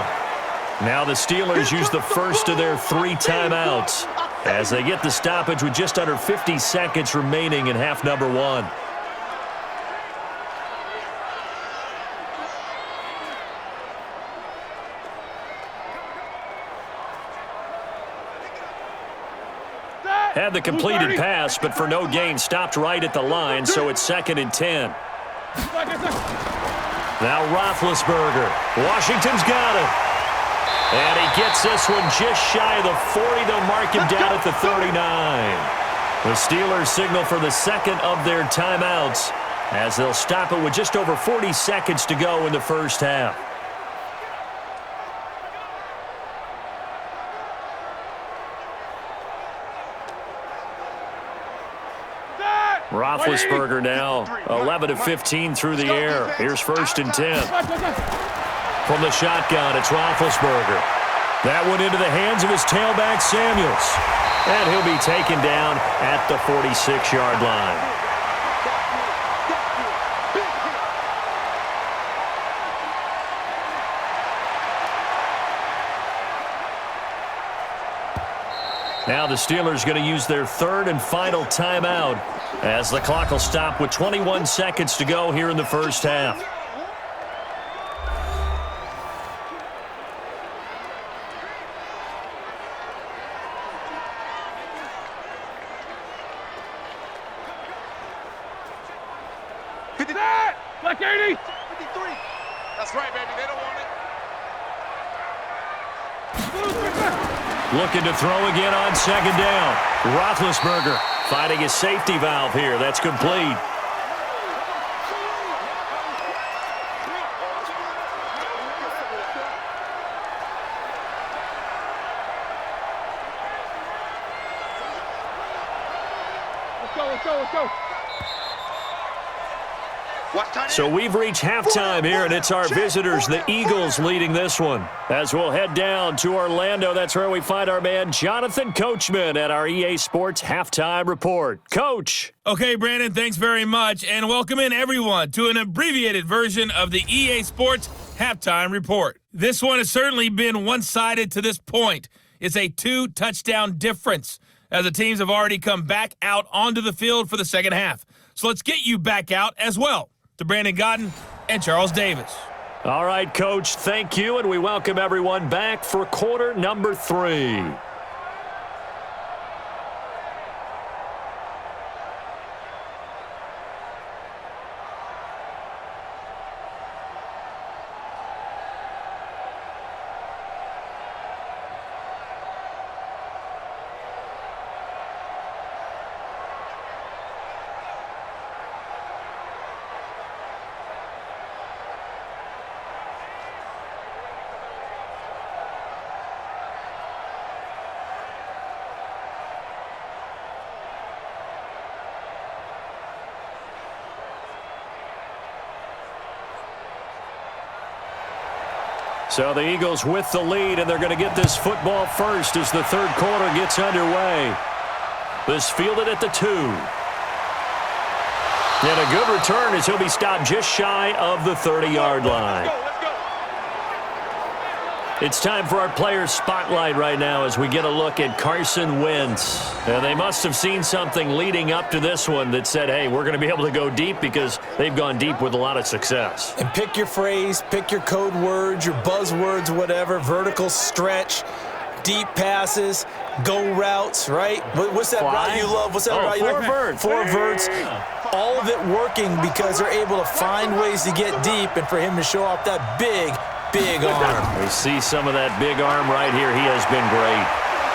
Now the Steelers use the first of their 3 timeouts as they get the stoppage with just under 50 seconds remaining in half number 1. Had the completed pass, but for no gain, stopped right at the line, so it's 2nd and 10. Now Roethlisberger. Washington's got it. And he gets this one just shy of the 40. They'll mark him down at the 39. The Steelers signal for the second of their timeouts as they'll stop it with just over 40 seconds to go in the first half. Roethlisberger now 11 of 15 through the air. Here's 1st and 10. From the shotgun, it's Roethlisberger. That one into the hands of his tailback, Samuels. And he'll be taken down at the 46-yard line. Now the Steelers going to use their 3rd and final timeout as the clock will stop with 21 seconds to go here in the first half. Black 80! 53! That's right, baby. They don't want it. Looking to throw again on 2nd down. Roethlisberger finding his safety valve here. That's complete. Let's go. So we've reached halftime here, and it's our visitors, the Eagles, leading this one. As we'll head down to Orlando, that's where we find our man Jonathan Coachman at our EA Sports Halftime Report. Coach. Okay, Brandon, thanks very much, and welcome in everyone to an abbreviated version of the EA Sports Halftime Report. This one has certainly been one-sided to this point. It's a 2-touchdown difference. as the teams have already come back out onto the field for the second half. So let's get you back out as well to Brandon Godden and Charles Davis. All right, Coach, thank you, and we welcome everyone back for quarter number 3. So the Eagles with the lead, and they're going to get this football first as the third quarter gets underway. This fielded at the 2. And a good return as he'll be stopped just shy of the 30-yard line. It's time for our player spotlight right now as we get a look at Carson Wentz. And they must have seen something leading up to this one that said, hey, we're going to be able to go deep, because they've gone deep with a lot of success. And pick your phrase, pick your code words, your buzzwords, whatever, vertical stretch, deep passes, go routes, right? What's that route you love? What's that route you love? 4 verts. 4 verts. All of it working because they're able to find ways to get deep, and for him to show off that big arm. We see some of that big arm right here. He has been great.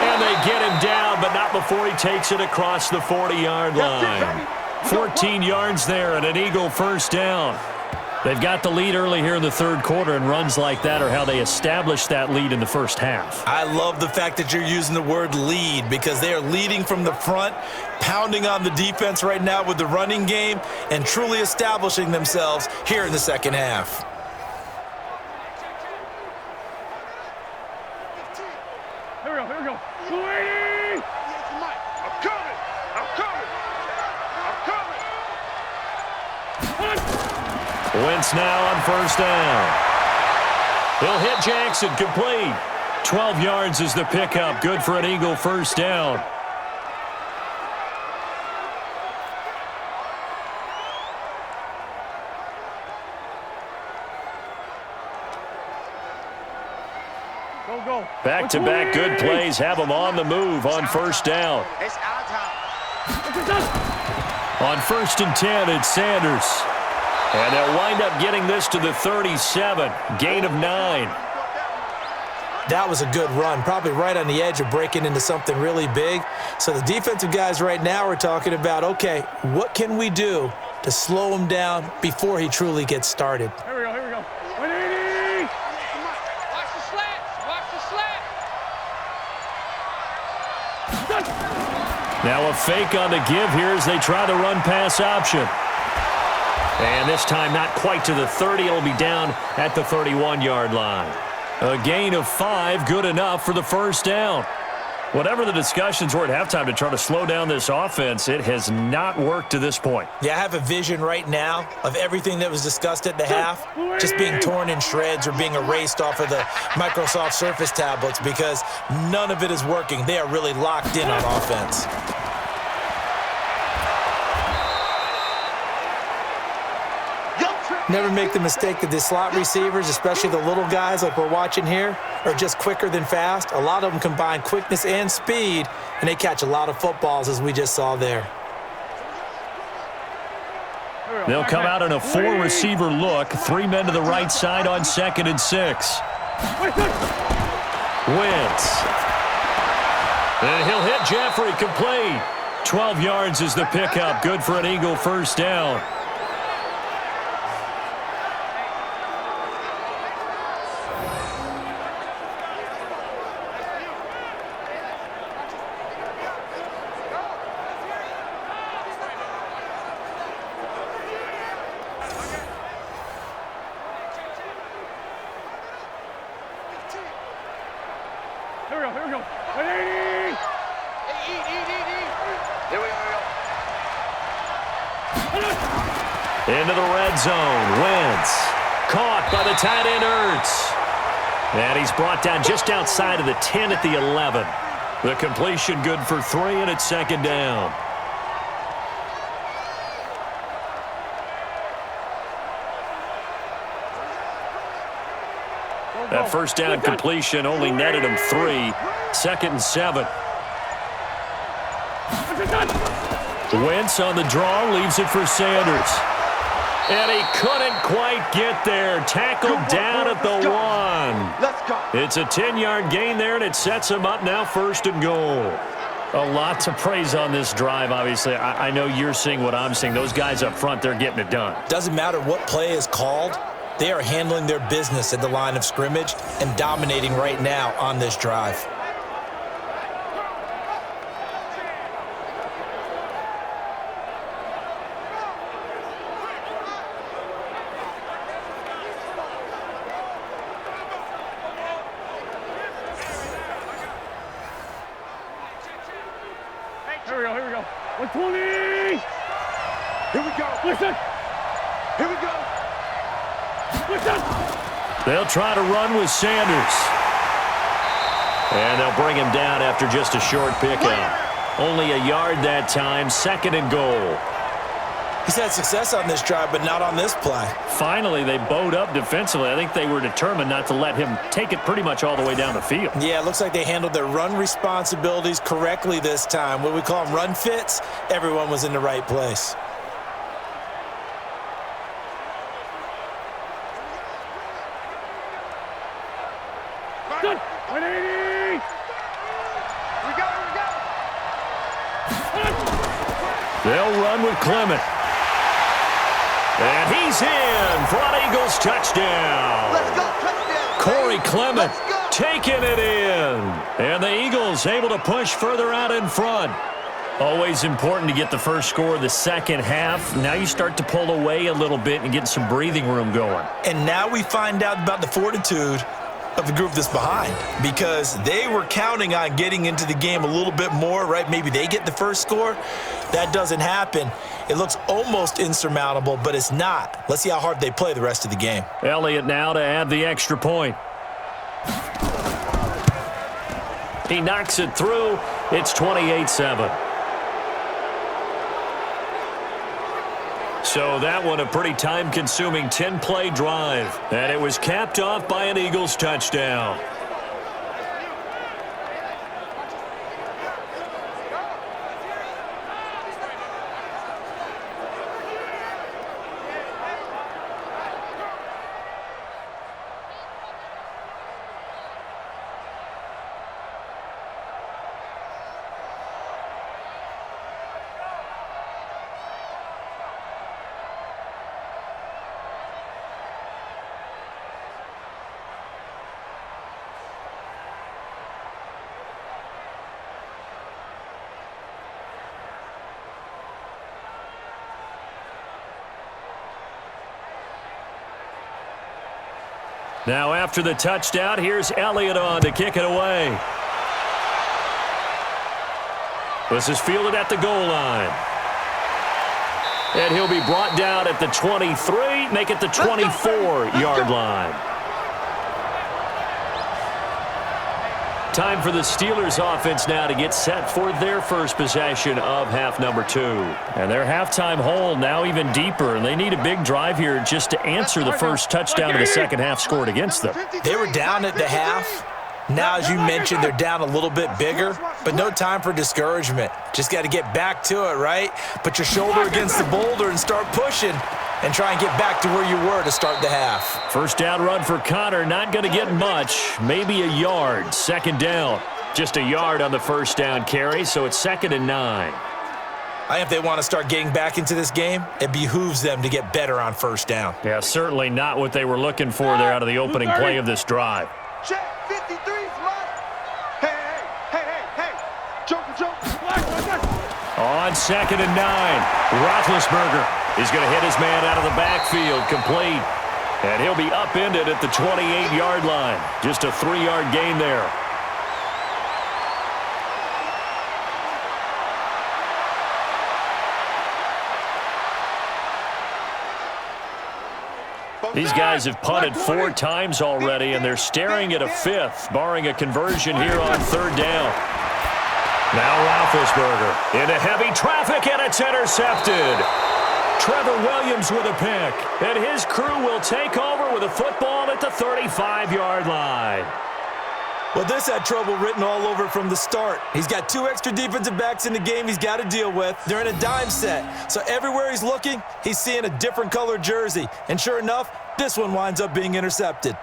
And they get him down, but not before he takes it across the 40-yard line. 14 yards there and an Eagle first down. They've got the lead early here in the third quarter, and runs like that are how they establish that lead in the first half. I love the fact that you're using the word lead, because they are leading from the front, pounding on the defense right now with the running game, and truly establishing themselves here in the second half. Here we go. 280! I'm coming! Wentz now on first down. He'll hit Jackson, complete. 12 yards is the pickup. Good for an Eagle first down. Go. Back-to-back good plays have them on the move on first down. It's our time. On 1st and 10, it's Sanders. And they'll wind up getting this to the 37. Gain of 9. That was a good run, probably right on the edge of breaking into something really big. So the defensive guys right now are talking about, okay, what can we do to slow him down before he truly gets started? Here we go. 180! Watch the slats! Now a fake on the give here as they try the run-pass option. And this time not quite to the 30. It'll be down at the 31-yard line. A gain of 5, good enough for the first down. Whatever the discussions were at halftime to try to slow down this offense, it has not worked to this point. Yeah, I have a vision right now of everything that was discussed at the half just being torn in shreds or being erased off of the Microsoft Surface tablets, because none of it is working. They are really locked in on offense. Never make the mistake that the slot receivers, especially the little guys like we're watching here, are just quicker than fast. A lot of them combine quickness and speed, and they catch a lot of footballs, as we just saw there. They'll come out in a 4-receiver look. 3 men to the right side on 2nd and 6. Wentz. And he'll hit Jeffrey, complete. 12 yards is the pickup. Good for an Eagle first down. Here we go. 180! Here we go. Into the red zone. Wentz. Caught by the tight end, Ertz. And he's brought down just outside of the 10 at the 11. The completion good for 3, and it's second down. That first down completion only netted him 3. 2nd and 7. Wentz on the draw, leaves it for Sanders. And he couldn't quite get there. Tackled down at the 1. It's a 10-yard gain there, and it sets him up now 1st and goal. A lot to praise on this drive, obviously. I know you're seeing what I'm seeing. Those guys up front, they're getting it done. Doesn't matter what play is called. They are handling their business at the line of scrimmage and dominating right now on this drive. Here we go. 120! Here we go. Listen! Here we go. They'll try to run with Sanders. And they'll bring him down after just a short pickup. Only a yard that time, 2nd and goal. He's had success on this drive, but not on this play. Finally, they bowed up defensively. I think they were determined not to let him take it pretty much all the way down the field. Yeah, it looks like they handled their run responsibilities correctly this time. What we call them run fits, everyone was in the right place. Good. 180! We go. They'll run with Clement. And he's in for an Eagles touchdown. Let's go, touchdown. Corey Clement taking it in. And the Eagles able to push further out in front. Always important to get the first score of the second half. Now you start to pull away a little bit and get some breathing room going. And now we find out about the fortitude of the group that's behind, because they were counting on getting into the game a little bit more, right? Maybe they get the first score. That doesn't happen. It looks almost insurmountable, but it's not. Let's see how hard they play the rest of the game. Elliott now to add the extra point. He knocks it through. It's 28-7. So that one a pretty time-consuming 10-play drive. And it was capped off by an Eagles touchdown. Now after the touchdown, here's Elliott on to kick it away. This is fielded at the goal line. And he'll be brought down at the 23, make it the 24-yard line. Time for the Steelers offense now to get set for their first possession of half number 2. And their halftime hole now even deeper, and they need a big drive here just to answer the first touchdown of the second half scored against them. They were down at the half. Now, as you mentioned, they're down a little bit bigger, but no time for discouragement. Just got to get back to it, right? Put your shoulder against the boulder and start pushing and try and get back to where you were to start the half. First down run for Connor, not going to get much, maybe a yard. Second down, just a yard on the first down carry, so it's 2nd and 9. I think if they want to start getting back into this game, it behooves them to get better on first down. Yeah, certainly not what they were looking for there out of the opening play of this drive. Check 53, slide. Hey. Joker. On 2nd and 9, Roethlisberger is going to hit his man out of the backfield, complete. And he'll be upended at the 28-yard line. Just a 3-yard gain there. These guys have punted 4 times already, and they're staring at a 5th, barring a conversion here on 3rd down. Now Roethlisberger into heavy traffic, and it's intercepted. Trevor Williams with a pick, and his crew will take over with a football at the 35-yard line. Well, this had trouble written all over from the start. He's got 2 extra defensive backs in the game he's got to deal with. They're in a dime set, so everywhere he's looking, he's seeing a different color jersey. And sure enough, this one winds up being intercepted.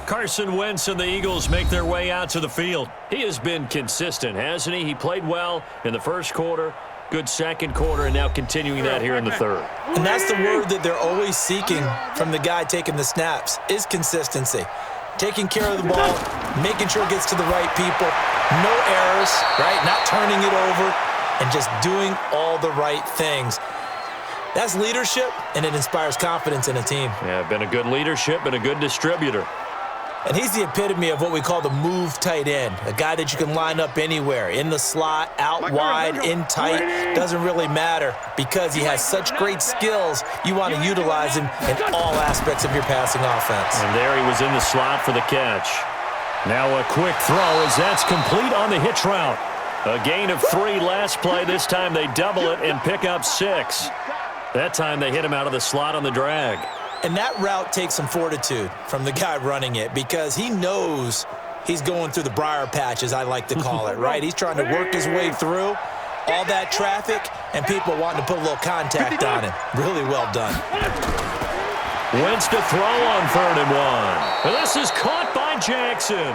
Carson Wentz and the Eagles make their way out to the field. He has been consistent, hasn't he? He played well in the first quarter, good second quarter, and now continuing that here in the third. And that's the word that they're always seeking from the guy taking the snaps, is consistency. Taking care of the ball, making sure it gets to the right people, no errors, right? Not turning it over, and just doing all the right things. That's leadership, and it inspires confidence in a team. Yeah, been a good leadership, been a good distributor. And he's the epitome of what we call the move tight end, a guy that you can line up anywhere, in the slot, out wide, in tight, doesn't really matter because he has such great skills. You want to utilize him in all aspects of your passing offense. And there he was in the slot for the catch. Now a quick throw as that's complete on the hitch route. A gain of 3 last play. This time they double it and pick up 6. That time they hit him out of the slot on the drag. And that route takes some fortitude from the guy running it because he knows he's going through the briar patch, as I like to call it, right? He's trying to work his way through all that traffic and people wanting to put a little contact on him. Really well done. Wentz to throw on 3rd and 1. This is caught by Jackson.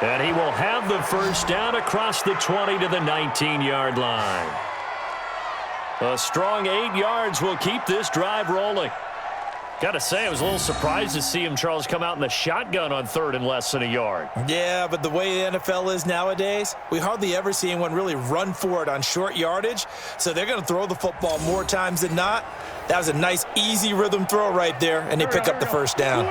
And he will have the first down across the 20 to the 19-yard line. A strong 8 yards will keep this drive rolling. Got to say, I was a little surprised to see him, Charles, come out in the shotgun on 3rd and less than a yard. Yeah, but the way the NFL is nowadays, we hardly ever see anyone really run for it on short yardage. So they're going to throw the football more times than not. That was a nice, easy rhythm throw right there, and they pick up the first down.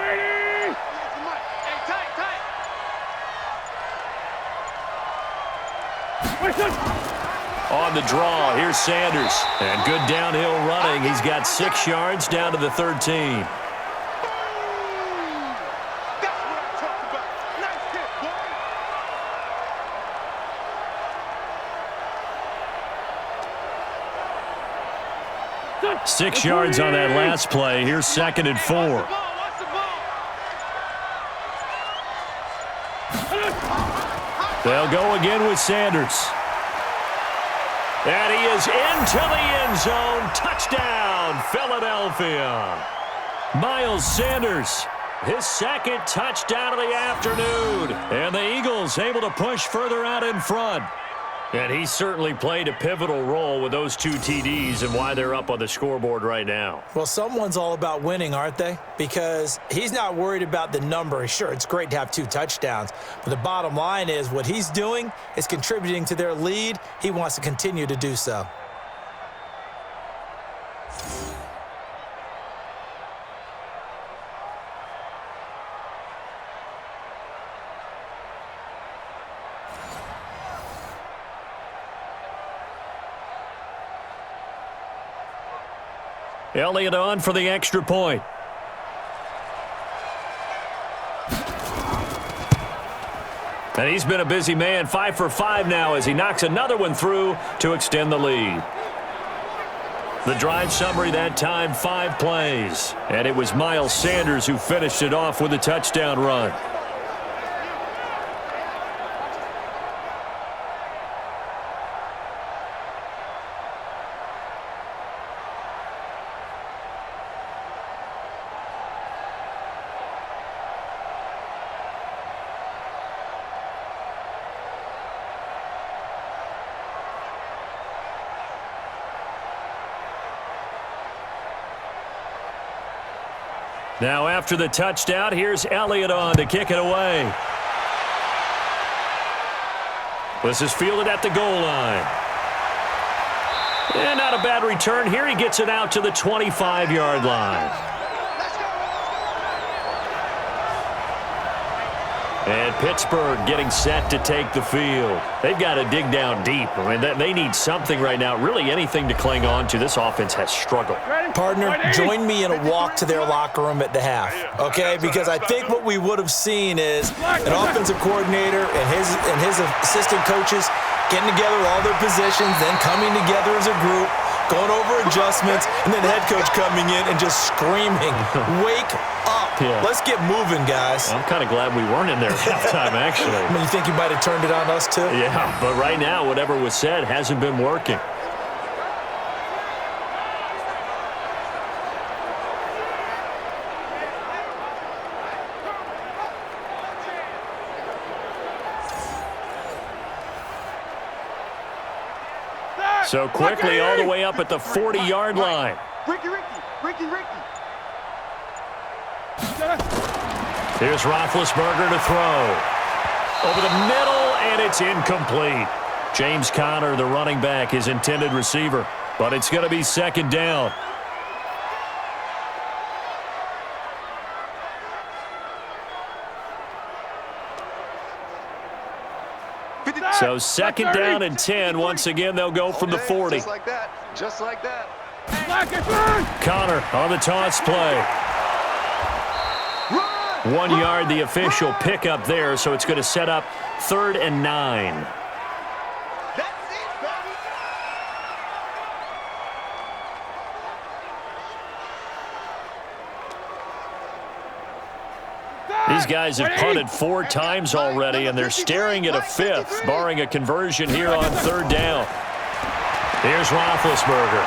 On the draw, here's Sanders. And good downhill running. He's got 6 yards down to the 13. That's what I'm talking about. Nice hit, boy. 6 yards on that last play. Here's 2nd and 4. Watch the ball. They'll go again with Sanders. And he is into the end zone. Touchdown, Philadelphia. Miles Sanders, his 2nd touchdown of the afternoon. And the Eagles able to push further out in front. And he certainly played a pivotal role with those 2 TDs and why they're up on the scoreboard right now. Well, someone's all about winning, aren't they? Because he's not worried about the number. Sure, it's great to have 2 touchdowns. But the bottom line is what he's doing is contributing to their lead. He wants to continue to do so. Elliott on for the extra point. And he's been a busy man, 5 for 5 now as he knocks another one through to extend the lead. The drive summary that time, 5 plays. And it was Miles Sanders who finished it off with a touchdown run. Now after the touchdown, here's Elliott on to kick it away. This is fielded at the goal line. And not a bad return here. He gets it out to the 25-yard line. And Pittsburgh getting set to take the field. They've got to dig down deep. I mean, they need something right now, really anything to cling on to. This offense has struggled. Partner, join me in a walk to their locker room at the half, okay? Because I think what we would have seen is an offensive coordinator and his assistant coaches getting together all their positions, then coming together as a group, going over adjustments, and then the head coach coming in and just screaming, "Wake up. Yeah. Let's get moving, guys." I'm kind of glad we weren't in there at halftime, actually. I mean, you think you might have turned it on us, too? Yeah, but right now, whatever was said hasn't been working. So quickly all the way up at the 40-yard line. Ricky. Here's Roethlisberger to throw. Over the middle, and it's incomplete. James Conner, the running back, his intended receiver. But it's going to be second down. So second down and 10. Once again, they'll go from the 40. Just like that. Just like that. Conner on the toss play. 1 yard, the official pickup there, so it's going to set up 3rd and 9. That's it, baby. These guys have punted 4 times already, and they're staring at a 5th, barring a conversion here on 3rd down. Here's Roethlisberger.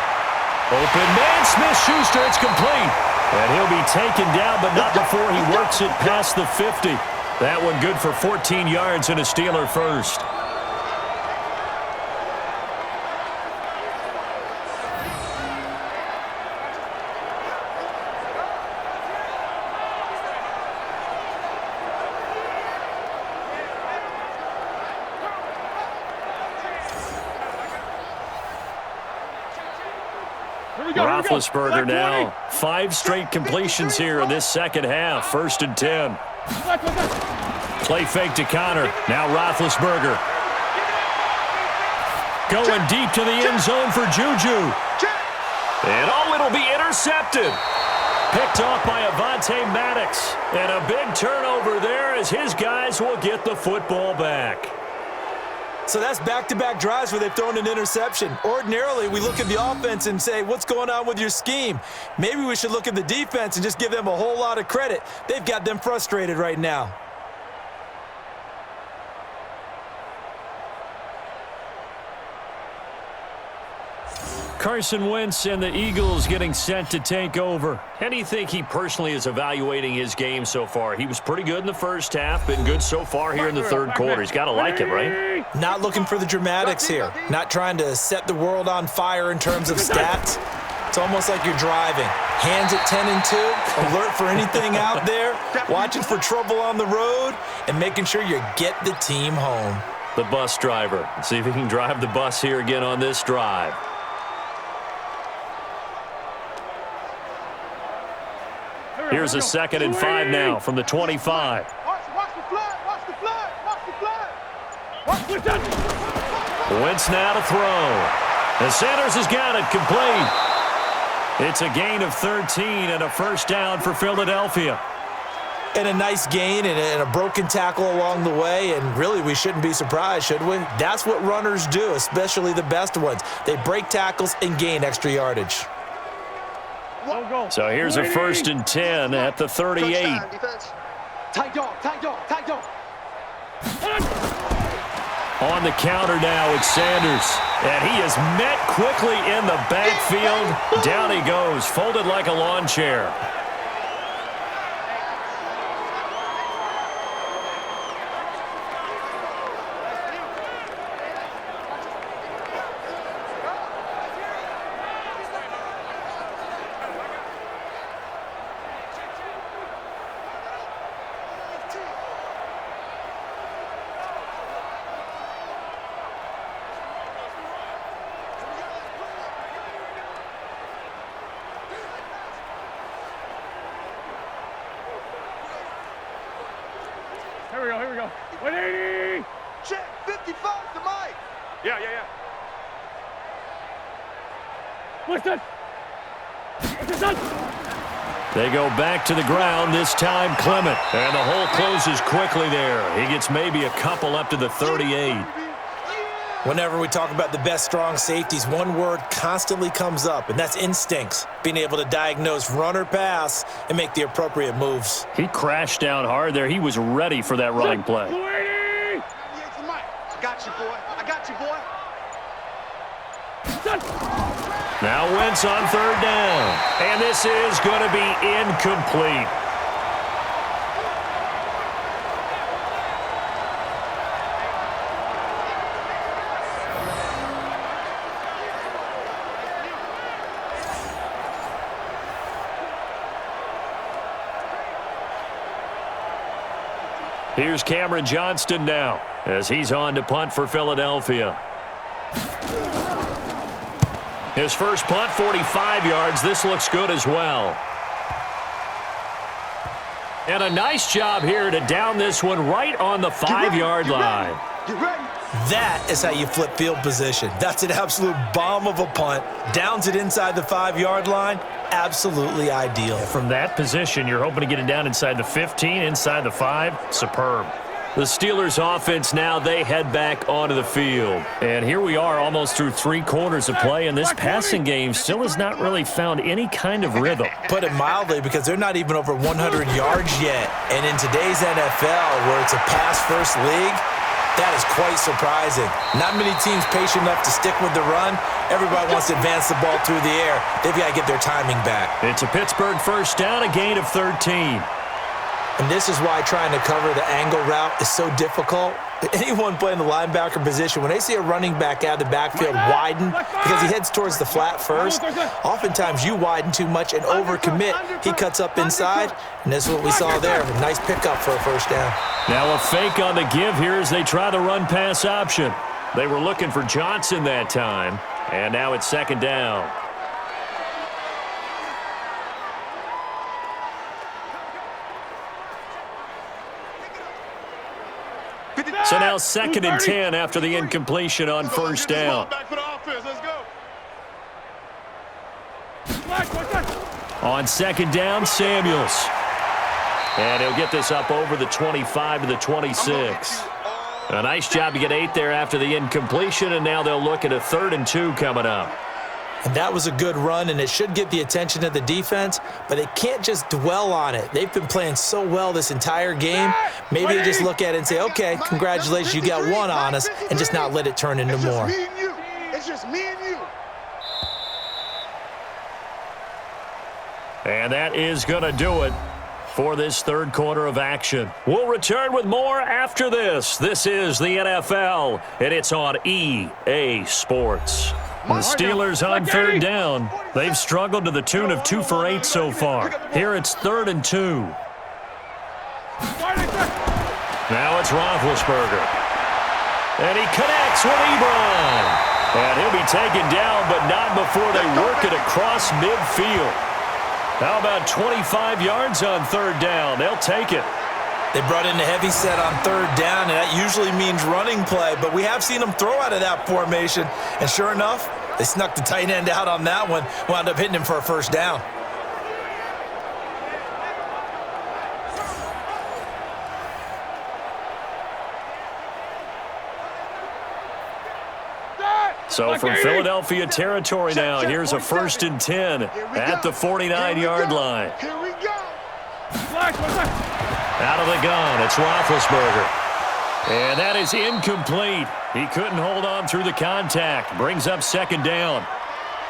Open man, Smith-Schuster, it's complete. And he'll be taken down, but not before he works it past the 50. That one good for 14 yards and a Steeler first. Roethlisberger now. 5 straight completions here in this second half. 1st and 10. Play fake to Conner. Now Roethlisberger. Going deep to the end zone for Juju. And it'll be intercepted. Picked off by Avonte Maddox. And a big turnover there as his guys will get the football back. So that's back-to-back drives where they've thrown an interception. Ordinarily, we look at the offense and say, what's going on with your scheme? Maybe we should look at the defense and just give them a whole lot of credit. They've got them frustrated right now. Carson Wentz and the Eagles getting set to take over. How do you think he personally is evaluating his game so far? He was pretty good in the first half, been good so far here in the 3rd quarter. He's got to like it, right? Not looking for the dramatics here. Not trying to set the world on fire in terms of stats. It's almost like you're driving. Hands at 10 and 2, alert for anything out there, watching for trouble on the road, and making sure you get the team home. The bus driver. Let's see if he can drive the bus here again on this drive. Here's a 2nd and 5 now from the 25. Watch the flag. Watch the flag. Watch the flag. Watch the flag. Wentz now to throw. And Sanders has got it complete. It's a gain of 13 and a 1st down for Philadelphia. And a nice gain and a broken tackle along the way, and really we shouldn't be surprised, should we? That's what runners do, especially the best ones. They break tackles and gain extra yardage. So here's a 1st and 10 at the 38. Tight dog. On the counter now, it's Sanders. And he is met quickly in the backfield. Down he goes, folded like a lawn chair. Here we go. 180. Check 55 to Mike. Yeah. Listen. They go back to the ground, this time Clement. And the hole closes quickly there. He gets maybe a couple up to the 38. Whenever we talk about the best strong safeties, one word constantly comes up, and that's instincts. Being able to diagnose run or pass and make the appropriate moves. He crashed down hard there. He was ready for that running play. I got you, boy. Now Wentz on third down. And this is going to be incomplete. Here's Cameron Johnston now as he's on to punt for Philadelphia. His first punt, 45 yards. This looks good as well. And a nice job here to down this one right on the 5-yard line. That is how you flip field position. That's an absolute bomb of a punt. Downs it inside the 5-yard line. Absolutely ideal. From that position, you're hoping to get it down inside the 15, inside the 5. Superb. The Steelers offense now, they head back onto the field. And here we are almost through 3 quarters of play, and this passing game still has not really found any kind of rhythm. Put it mildly, because they're not even over 100 yards yet. And in today's NFL, where it's a pass-first league, that is quite surprising. Not many teams patient enough to stick with the run. Everybody wants to advance the ball through the air. They've got to get their timing back. It's a Pittsburgh first down, a gain of 13. And this is why trying to cover the angle route is so difficult. Anyone playing the linebacker position, when they see a running back out of the backfield widen because he heads towards the flat first, oftentimes you widen too much and overcommit. He cuts up inside, and this is what we saw there. A nice pickup for a first down. Now a fake on the give here as they try the run-pass option. They were looking for Johnson that time, and now it's second down. So now 2nd and 10 after the incompletion on first down. On second down, Samuels. And he'll get this up over the 25 to the 26. A nice job to get 8 there after the incompletion, and now they'll look at a 3rd and 2 coming up. And that was a good run, and it should get the attention of the defense, but they can't just dwell on it. They've been playing so well this entire game. Maybe they just look at it and say, okay, congratulations, you got one on us, and just not let it turn into more. It's just me and you. And that is going to do it for this 3rd quarter of action. We'll return with more after this. This is the NFL, and it's on EA Sports. The Steelers on 3rd down. They've struggled to the tune of 2 for 8 so far. Here it's 3rd and 2. Now it's Roethlisberger. And he connects with Ebron. And he'll be taken down, but not before they work it across midfield. How about 25 yards on 3rd down? They'll take it. They brought in a heavy set on 3rd down, and that usually means running play, but we have seen them throw out of that formation, and sure enough, they snuck the tight end out on that one, wound up hitting him for a first down. So from Philadelphia territory now, here's a 1st and 10 at the 49-yard line. Here we go. Out of the gun, it's Roethlisberger. And that is incomplete. He couldn't hold on through the contact. Brings up 2nd down.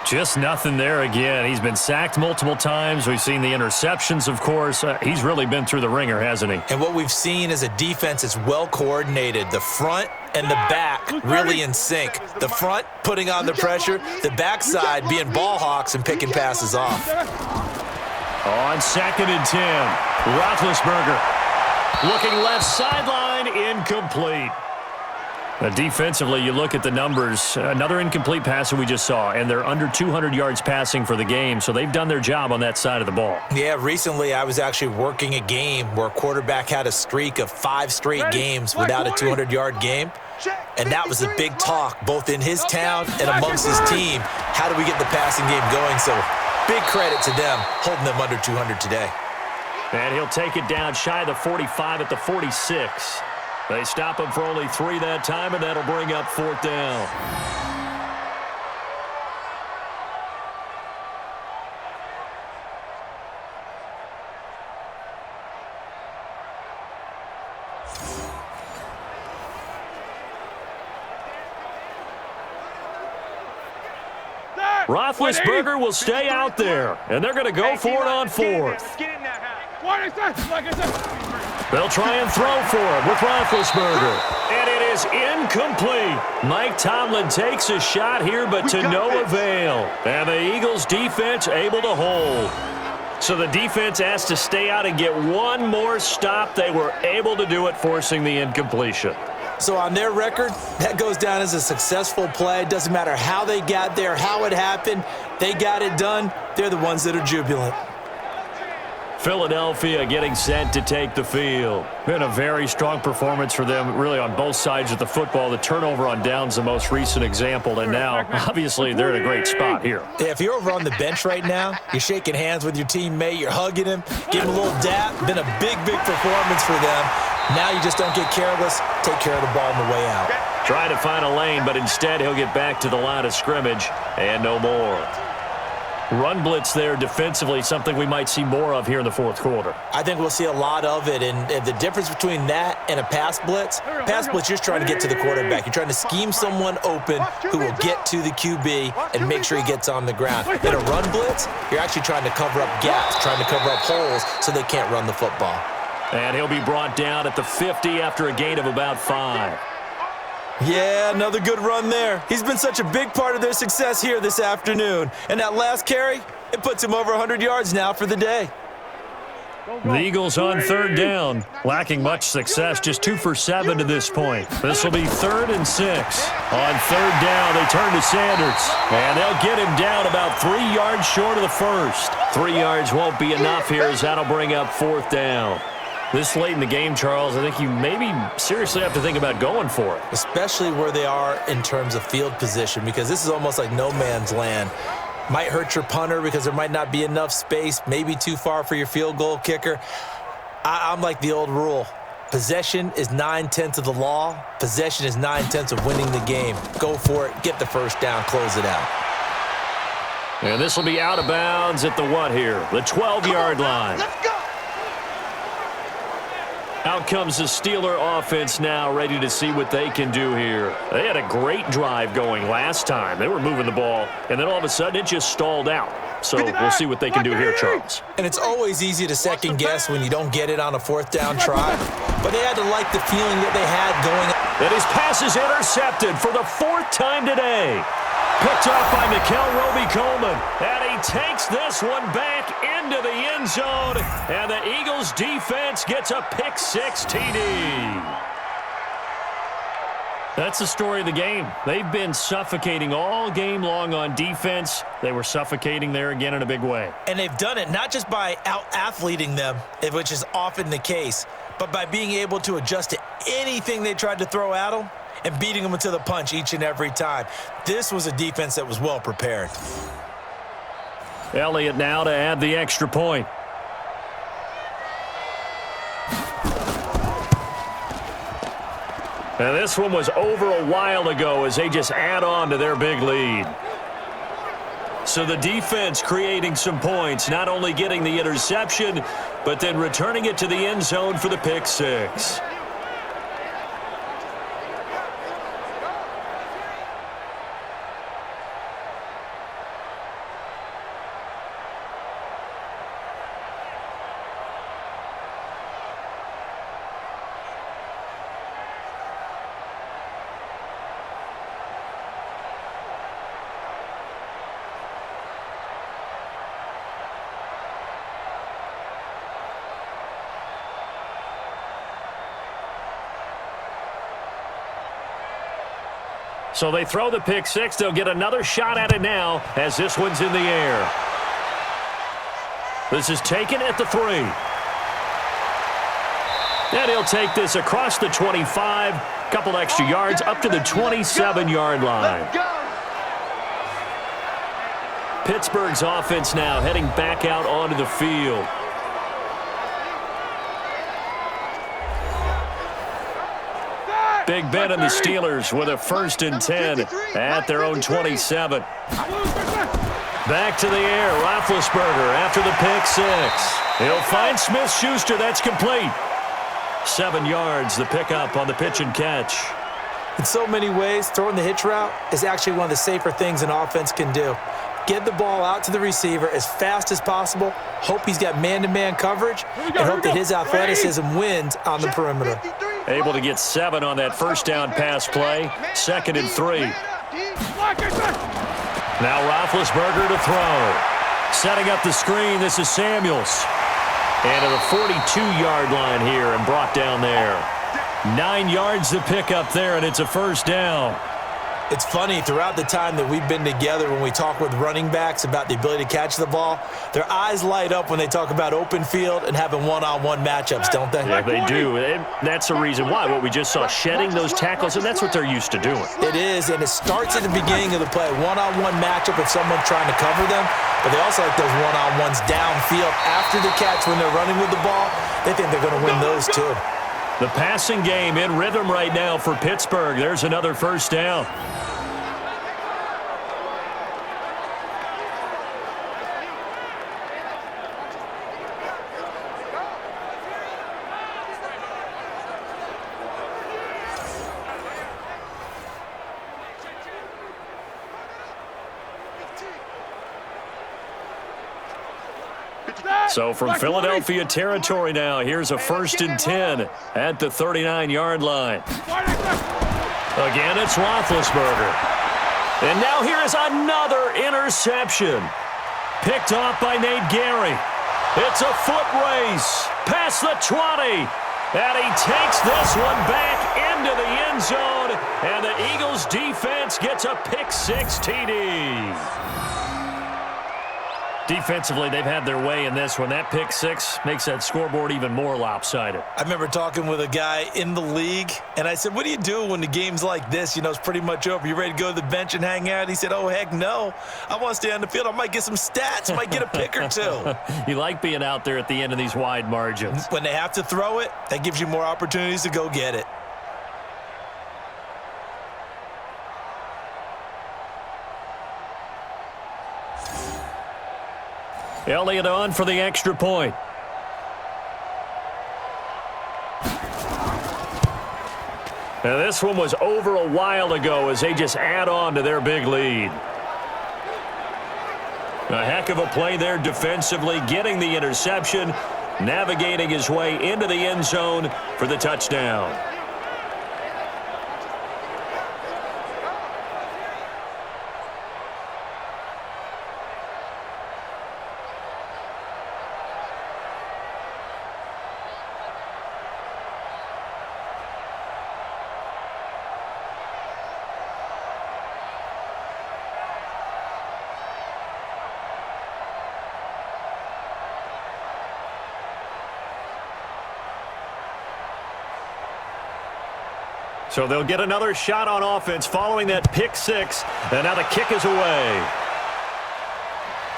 Just nothing there again. He's been sacked multiple times. We've seen the interceptions, of course. He's really been through the ringer, hasn't he? And what we've seen is a defense that's well coordinated. The front and the back really in sync. The front putting on the pressure, the backside being ball hawks and picking passes off. On 2nd and 10, Roethlisberger looking left sideline, incomplete. Defensively, you look at the numbers. Another incomplete pass that we just saw, and they're under 200 yards passing for the game, so they've done their job on that side of the ball. Yeah, recently I was actually working a game where a quarterback had a streak of 5 straight games without a 200-yard game, and that was a big talk both in his town and amongst his team. How do we get the passing game going? So big credit to them holding them under 200 today. And he'll take it down shy of the 45 at the 46. They stop him for only 3 that time, and that'll bring up 4th down. Roethlisberger will stay out there, and they're going to go for it on 4th. They'll try and throw for him with Roethlisberger. And it is incomplete. Mike Tomlin takes a shot here, but to no avail. And the Eagles defense able to hold. So the defense asked to stay out and get one more stop. They were able to do it, forcing the incompletion. So on their record, that goes down as a successful play. It doesn't matter how they got there, how it happened. They got it done. They're the ones that are jubilant. Philadelphia getting set to take the field. Been a very strong performance for them, really, on both sides of the football. The turnover on downs the most recent example, and now, obviously, they're in a great spot here. Yeah, if you're over on the bench right now, you're shaking hands with your teammate, you're hugging him, giving him a little dap. Been a big, big performance for them. Now you just don't get careless. Take care of the ball on the way out. Trying to find a lane, but instead he'll get back to the line of scrimmage and no more. Run blitz there defensively, something we might see more of here in the 4th quarter. I think we'll see a lot of it, and the difference between that and a pass blitz, you're just trying to get to the quarterback. You're trying to scheme someone open who will get to the QB and make sure he gets on the ground. In a run blitz, you're actually trying to cover up gaps, trying to cover up holes so they can't run the football. And he'll be brought down at the 50 after a gain of about 5. Yeah, another good run there. He's been such a big part of their success here this afternoon. And that last carry, it puts him over 100 yards now for the day. The Eagles on 3rd down, lacking much success, just 2 for 7 to this point. This will be 3rd and 6. On 3rd down, they turn to Sanders, and they'll get him down about 3 yards short of the first. 3 yards won't be enough here, as that'll bring up 4th down. This late in the game, Charles, I think you maybe seriously have to think about going for it. Especially where they are in terms of field position, because this is almost like no man's land. Might hurt your punter because there might not be enough space, maybe too far for your field goal kicker. I'm like the old rule. Possession is 9/10 of the law. Possession is 9/10 of winning the game. Go for it, get the first down, close it out. And this will be out of bounds at the what here? The 12-yard line. Let's go. Out comes the Steeler offense now, ready to see what they can do here. They had a great drive going last time. They were moving the ball, and then all of a sudden it just stalled out. So we'll see what they can do here, Charles. And it's always easy to second guess when you don't get it on a 4th down try. But they had to like the feeling that they had going. And his pass is intercepted for the 4th time today. Picked off by Mikel Roby-Coleman. And he takes this one back into the end zone. And the Eagles defense gets a pick 6 TD. That's the story of the game. They've been suffocating all game long on defense. They were suffocating there again in a big way. And they've done it not just by out-athleting them, which is often the case, but by being able to adjust to anything they tried to throw at them and beating them to the punch each and every time. This was a defense that was well prepared. Elliott now to add the extra point. And this one was over a while ago as they just add on to their big lead. So the defense creating some points, not only getting the interception, but then returning it to the end zone for the pick 6. So they throw the pick six. They'll get another shot at it now as this one's in the air. This is taken at the 3. And he'll take this across the 25. Couple extra yards up to the 27-yard line. Pittsburgh's offense now heading back out onto the field. Big Ben and the Steelers with a 1st and 10 at their own 27. Back to the air, Roethlisberger after the pick six. He'll find Smith-Schuster. That's complete. 7 yards, the pickup on the pitch and catch. In so many ways, throwing the hitch route is actually one of the safer things an offense can do. Get the ball out to the receiver as fast as possible, hope he's got man-to-man coverage, and hope that his athleticism wins on the perimeter. Able to get 7 on that first down pass play. 2nd and 3. Now Roethlisberger to throw. Setting up the screen, this is Samuels. And to the 42-yard line here and brought down there. 9 yards to pick up there, and it's a 1st down. It's funny, throughout the time that we've been together, when we talk with running backs about the ability to catch the ball, their eyes light up when they talk about open field and having one-on-one matchups, don't they? Yeah, they do. And that's the reason why. What we just saw, shedding those tackles, and that's what they're used to doing. It is, and it starts at the beginning of the play. One-on-one matchup if someone's trying to cover them, but they also like those one-on-ones downfield after the catch when they're running with the ball. They think they're going to win those too. The passing game in rhythm right now for Pittsburgh. There's another 1st down. So from Philadelphia territory now, here's a 1st and 10 at the 39-yard line. Again, it's Roethlisberger. And now here is another interception. Picked off by Nate Gary. It's a foot race past the 20. And he takes this one back into the end zone. And the Eagles defense gets a pick six TD. Defensively, they've had their way in this one. That pick six makes that scoreboard even more lopsided. I remember talking with a guy in the league, and I said, what do you do when the game's like this? You know, it's pretty much over. You ready to go to the bench and hang out? He said, oh, heck no. I want to stay on the field. I might get some stats. I might get a pick or two. You like being out there at the end of these wide margins. When they have to throw it, that gives you more opportunities to go get it. Elliott on for the extra point. Now this one was over a while ago as they just add on to their big lead. A heck of a play there defensively, getting the interception, navigating his way into the end zone for the touchdown. So they'll get another shot on offense following that pick six, and now the kick is away.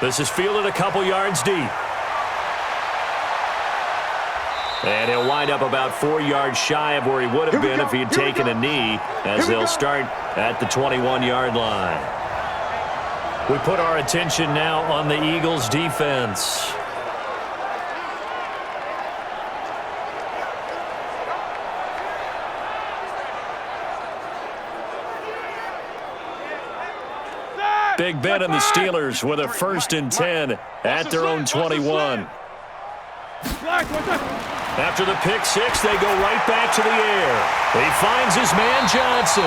This is fielded a couple yards deep. And he'll wind up about 4 yards shy of where he would have been if he had taken a knee, as they'll start at the 21-yard line. We put our attention now on the Eagles' defense. Big Ben and the Steelers with a 1st and 10 at their own 21. After the pick six, they go right back to the air. He finds his man Johnson.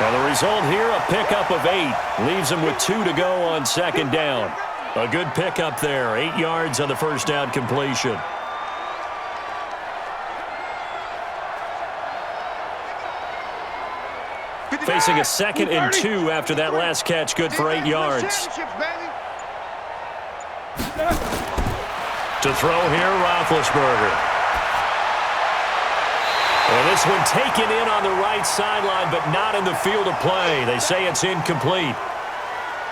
And the result here, a pickup of 8. Leaves him with 2 to go on 2nd down. A good pickup there, 8 yards on the first down completion. Facing a 2nd and 2 after that last catch, good for 8 yards. To throw here, Roethlisberger. And this one taken in on the right sideline, but not in the field of play. They say it's incomplete.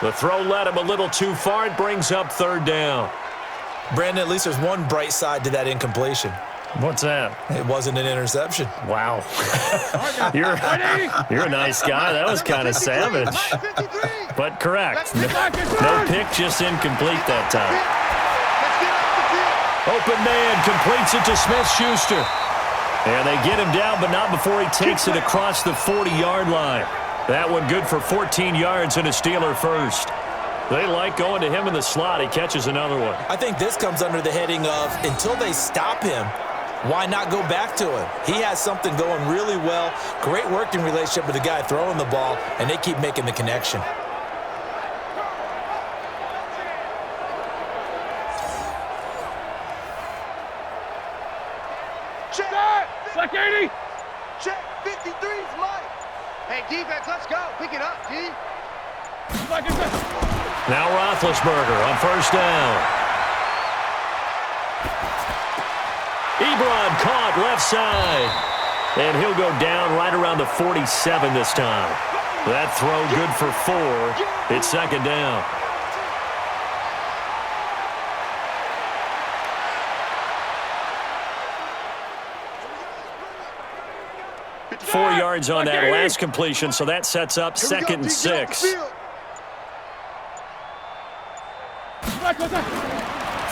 The throw led him a little too far. It brings up 3rd down. Brandon, at least there's one bright side to that incompletion. What's that? It wasn't an interception. Wow. You're a nice guy. That was kind of savage. But correct. No pick, just incomplete that time. Open man completes it to Smith-Schuster. And they get him down, but not before he takes it across the 40-yard line. That one good for 14 yards and a Steeler first. They like going to him in the slot. He catches another one. I think this comes under the heading of until they stop him, why not go back to him? He has something going really well. Great working relationship with the guy throwing the ball, and they keep making the connection. Check! Like 80! Check! 53's Mike! Hey, defense, let's go. Pick it up, D. Now Roethlisberger on 1st down. Ebron caught left side. And he'll go down right around the 47 this time. That throw good for 4. It's 2nd down. Four yards on that last completion, so that sets up 2nd and 6.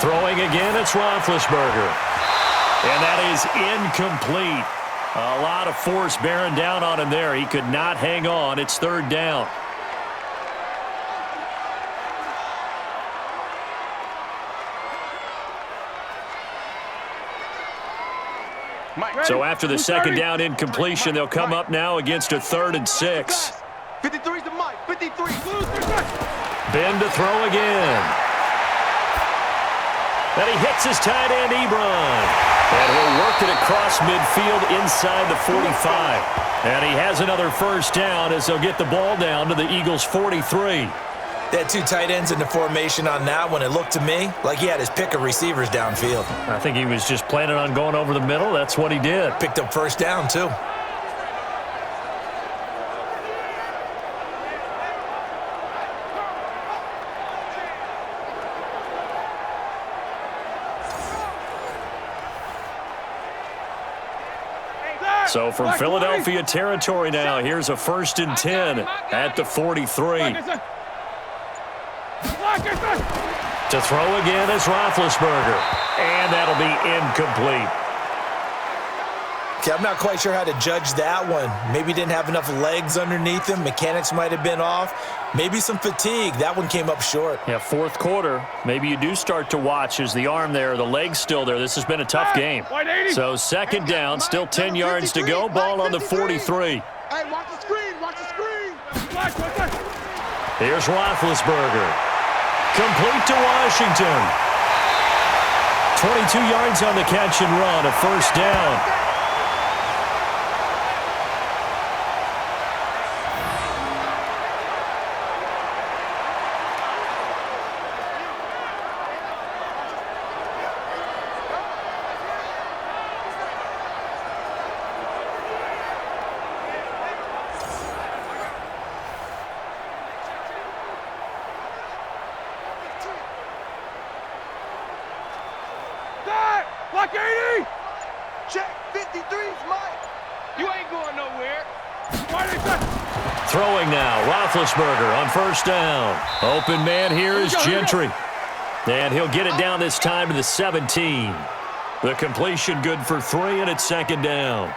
Throwing again, it's Roethlisberger. And that is incomplete. A lot of force bearing down on him there. He could not hang on. It's 3rd down. So after the 2nd down incompletion, they'll come up now against a 3rd and 6. 53's the Mike. 53. Ben to throw again. And he hits his tight end, Ebron. And he'll work it across midfield inside the 45. And he has another 1st down as they'll get the ball down to the Eagles' 43. They had 2 tight ends in the formation on that one. It looked to me like he had his pick of receivers downfield. I think he was just planning on going over the middle. That's what he did. Picked up 1st down, too. So from Philadelphia territory now, here's a 1st and 10 at the 43. To throw again is Roethlisberger. And that'll be incomplete. Okay, I'm not quite sure how to judge that one. Maybe didn't have enough legs underneath him. Mechanics might have been off. Maybe some fatigue. That one came up short. Yeah, 4th quarter. Maybe you do start to watch as the arm there, the leg's still there. This has been a tough game. So 2nd down, still 10 yards to go. Ball on the 43. Hey, watch the screen. Watch the screen. Here's Roethlisberger. Complete to Washington. 22 yards on the catch and run, a 1st down. Like 80! Check 53's Mike. You ain't going nowhere. Throwing now, Roethlisberger on 1st down. Open man here is Gentry. And he'll get it down this time to the 17. The completion good for 3, and it's 2nd down.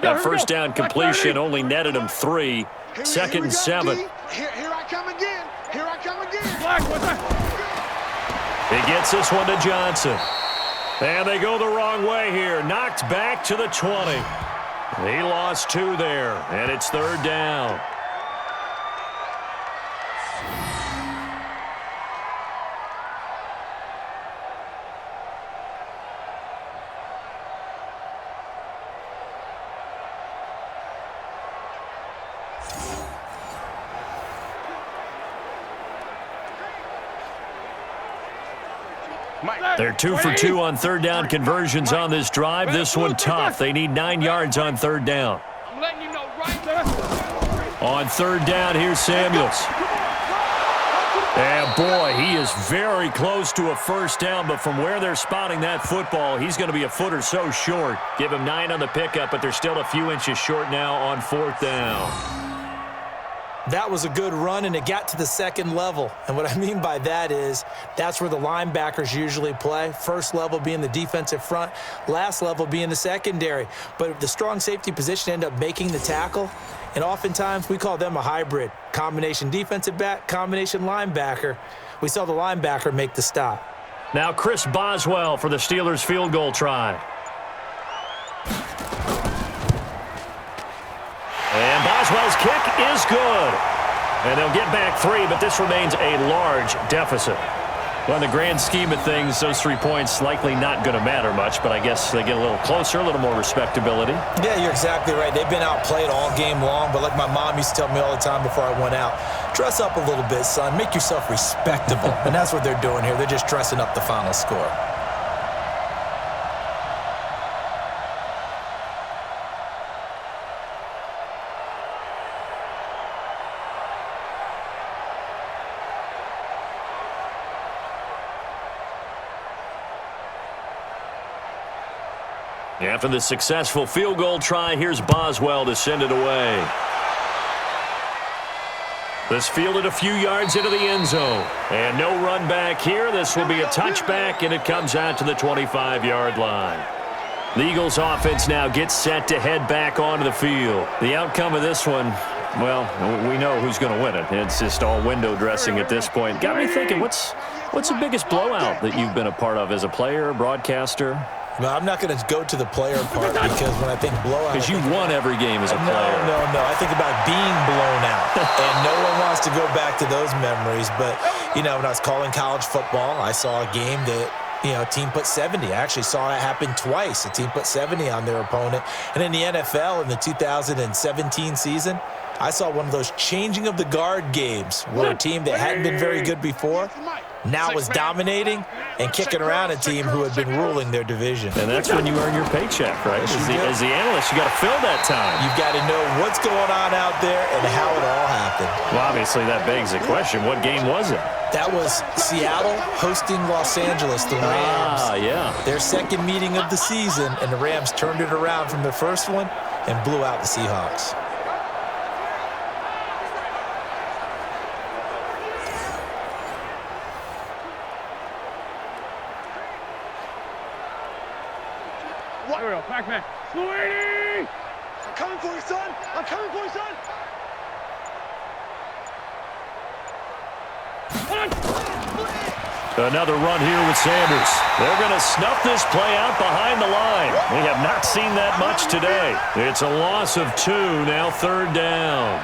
That 1st down completion only netted him 3. 2nd and 7. Here I come again. Here I come again. He gets this one to Johnson. And they go the wrong way here. Knocked back to the 20. He lost 2 there, and it's 3rd down. They're 2 for 2 on third down conversions on this drive. This one tough. They need 9 yards on third down. I'm letting you know right there. On third down, here's Samuels. And boy, he is very close to a first down, but from where they're spotting that football, he's going to be a foot or so short. Give him 9 on the pickup, but they're still a few inches short now on fourth down. That was a good run, and it got to the second level. And what I mean by that is that's where the linebackers usually play. First level being the defensive front, last level being the secondary. But the strong safety position ended up making the tackle, and oftentimes we call them a hybrid. Combination defensive back, combination linebacker. We saw the linebacker make the stop. Now Chris Boswell for the Steelers field goal try. And Boswell's kick is good. And they'll get back 3, but this remains a large deficit. Well, in the grand scheme of things, those 3 points likely not going to matter much, but I guess they get a little closer, a little more respectability. Yeah, you're exactly right. They've been outplayed all game long, but like my mom used to tell me all the time before I went out, dress up a little bit, son. Make yourself respectable. And that's what they're doing here. They're just dressing up the final score. After the successful field goal try, here's Boswell to send it away. This fielded a few yards into the end zone. And no run back here. This will be a touchback, and it comes out to the 25-yard line. The Eagles offense now gets set to head back onto the field. The outcome of this one, well, we know who's going to win it. It's just all window dressing at this point. Got me thinking, what's the biggest blowout that you've been a part of as a player, broadcaster? No, I'm not going to go to the player part because when I think blowout... Because you've won every game as a player. No. I think about being blown out. And no one wants to go back to those memories. But, you know, when I was calling college football, I saw a game that, you know, a team put 70. I actually saw it happen twice. A team put 70 on their opponent. And in the NFL, in the 2017 season, I saw one of those changing of the guard games where a team that hadn't been very good before now was dominating and kicking around a team who had been ruling their division. And that's when you earn your paycheck, right? As the analyst, you got to fill that time. You've got to know what's going on out there and how it all happened. Well, obviously, that begs the question, what game was it? That was Seattle hosting Los Angeles, the Rams. Yeah. Their second meeting of the season, and the Rams turned it around from their first one and blew out the Seahawks. Pac-Man. Sweetie! I'm coming for you, son! I'm coming for you, son! Another run here with Sanders. They're going to snuff this play out behind the line. We have not seen that much today. It's a loss of 2, now third down.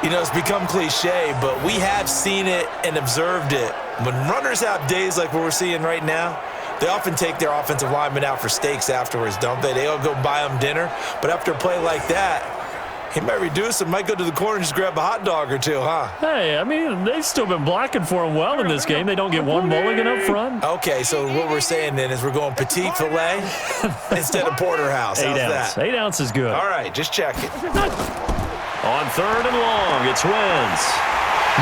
You know, it's become cliche, but we have seen it and observed it. When runners have days like what we're seeing right now, they often take their offensive linemen out for steaks afterwards, don't they? They all go buy them dinner. But after a play like that, he might reduce him, might go to the corner and just grab a hot dog or two, huh? Hey, I mean, they've still been blocking for him well in this game. They don't get one mulligan up front. Okay, so what we're saying then is we're going petite filet instead of porterhouse. How's 8 ounce. that? 8 ounce is good. All right, just check it. On third and long, it's Wentz.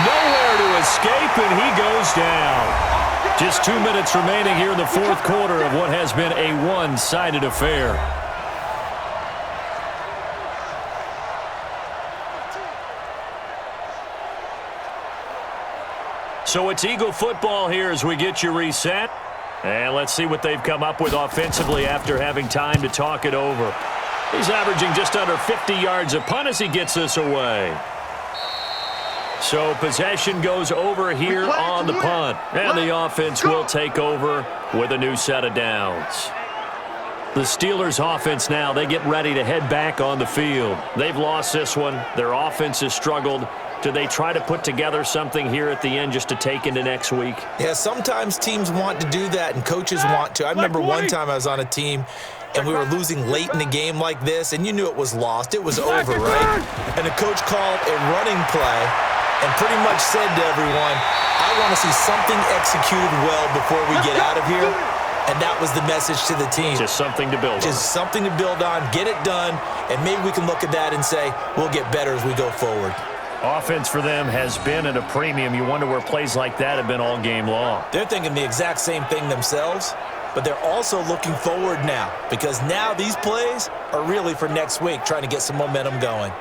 Nowhere to escape, and he goes down. Just 2 minutes remaining here in the fourth quarter of what has been a one-sided affair. So it's Eagle football here as we get you reset. And let's see what they've come up with offensively after having time to talk it over. He's averaging just under 50 yards a punt as he gets this away. So possession goes over here on the punt. And the offense will take over with a new set of downs. The Steelers offense now, they get ready to head back on the field. They've lost this one. Their offense has struggled. Do they try to put together something here at the end just to take into next week? Yeah, sometimes teams want to do that and coaches want to. I remember one time I was on a team and we were losing late in the game like this, and you knew it was lost. It was over, right? And the coach called a running play and pretty much said to everyone, I I want to see something executed well before we get out of here. And that was the message to the team. Just something to build on. Just something to build on, get it done, and maybe we can look at that and say, we'll get better as we go forward. Offense for them has been at a premium. You wonder where plays like that have been all game long. They're thinking the exact same thing themselves, but they're also looking forward now because now these plays are really for next week, trying to get some momentum going.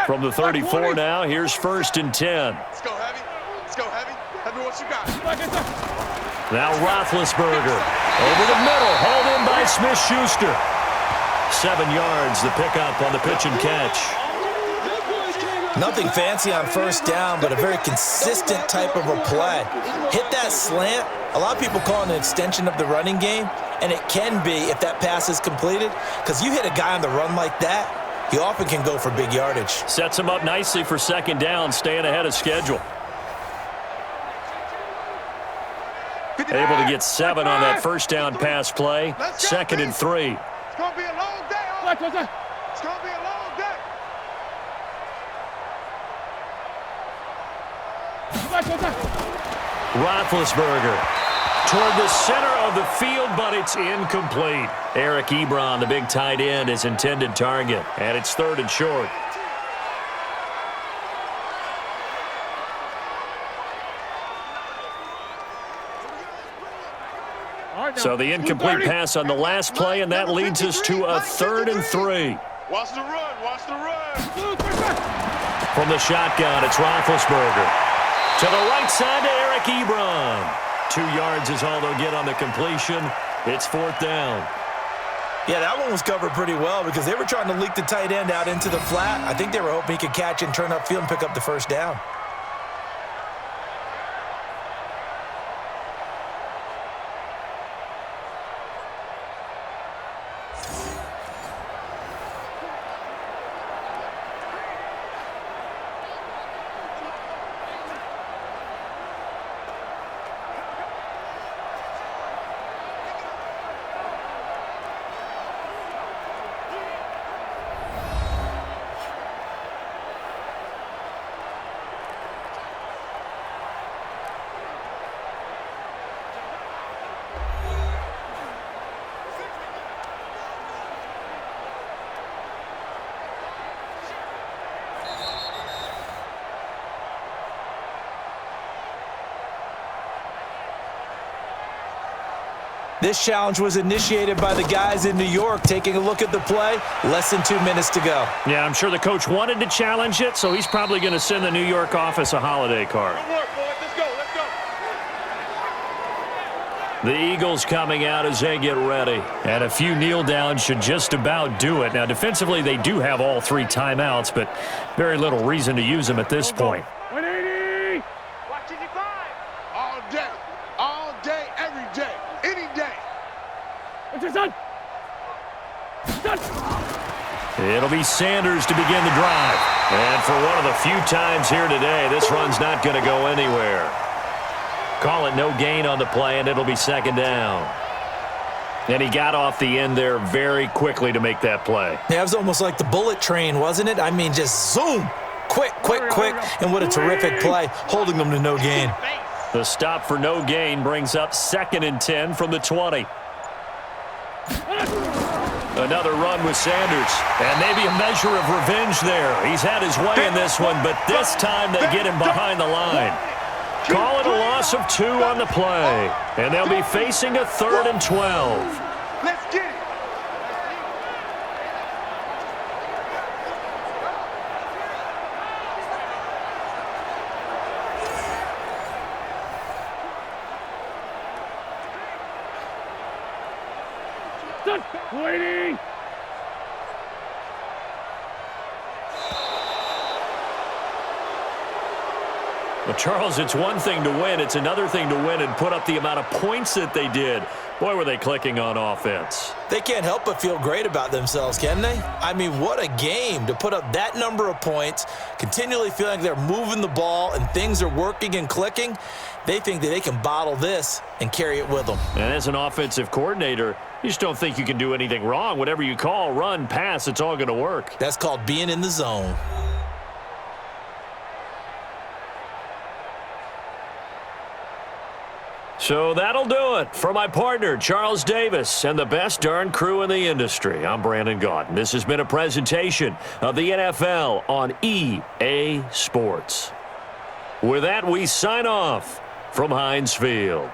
From the 34 now, here's 1st and 10. Let's go heavy. Let's go heavy. Tell me what you got. Now Roethlisberger over the middle, hauled in by Smith-Schuster. 7 yards, the pickup on the pitch and catch. Nothing fancy on 1st down, but a very consistent type of a play. Hit that slant. A lot of people call it an extension of the running game, and it can be if that pass is completed, because you hit a guy on the run like that, he often can go for big yardage. Sets him up nicely for 2nd down, staying ahead of schedule. Able to get 7 on that 1st down pass play. 2nd and 3. It's going to be a long day. It's going to be a long day. Roethlisberger toward the center of the field, but it's incomplete. Eric Ebron, the big tight end, is intended target, and it's 3rd and short. So the incomplete pass on the last play, and that leads us to a 3rd and 3. Watch the run. Watch the run. From the shotgun, it's Roethlisberger. To the right side to Eric Ebron. 2 yards is all they'll get on the completion. It's 4th down. Yeah, that one was covered pretty well because they were trying to leak the tight end out into the flat. I think they were hoping he could catch and turn upfield and pick up the 1st down. This challenge was initiated by the guys in New York. Taking a look at the play, less than 2 minutes to go. Yeah, I'm sure the coach wanted to challenge it, so he's probably going to send the New York office a holiday card. Good work, boys. Let's go. Let's go. The Eagles coming out as they get ready. And a few kneel downs should just about do it. Now, defensively, they do have all 3 timeouts, but very little reason to use them at this point. 180. Watch 55. All day, every day, any day. What's your son? It'll be Sanders to begin the drive. And for one of the few times here today, this run's not going to go anywhere. Call it no gain on the play, and it'll be 2nd down. And he got off the end there very quickly to make that play. Yeah, it was almost like the bullet train, wasn't it? I mean, just zoom. Quick. And what a terrific play, holding them to no gain. The stop for no gain brings up 2nd and 10 from the 20. Another run with Sanders. And maybe a measure of revenge there. He's had his way in this one, but this time they get him behind the line. Call it a loss of 2 on the play. And they'll be facing a 3rd and 12. Let's get it. Waiting. Well, Charles, it's one thing to win. It's another thing to win and put up the amount of points that they did. Boy, were they clicking on offense. They can't help but feel great about themselves, can they? I mean, what a game to put up that number of points, continually feeling like they're moving the ball and things are working and clicking. They think that they can bottle this and carry it with them. And as an offensive coordinator, you just don't think you can do anything wrong. Whatever you call, run, pass, it's all going to work. That's called being in the zone. So that'll do it for my partner, Charles Davis, and the best darn crew in the industry. I'm Brandon Gaudin. This has been a presentation of the NFL on EA Sports. With that, we sign off from Heinz Field.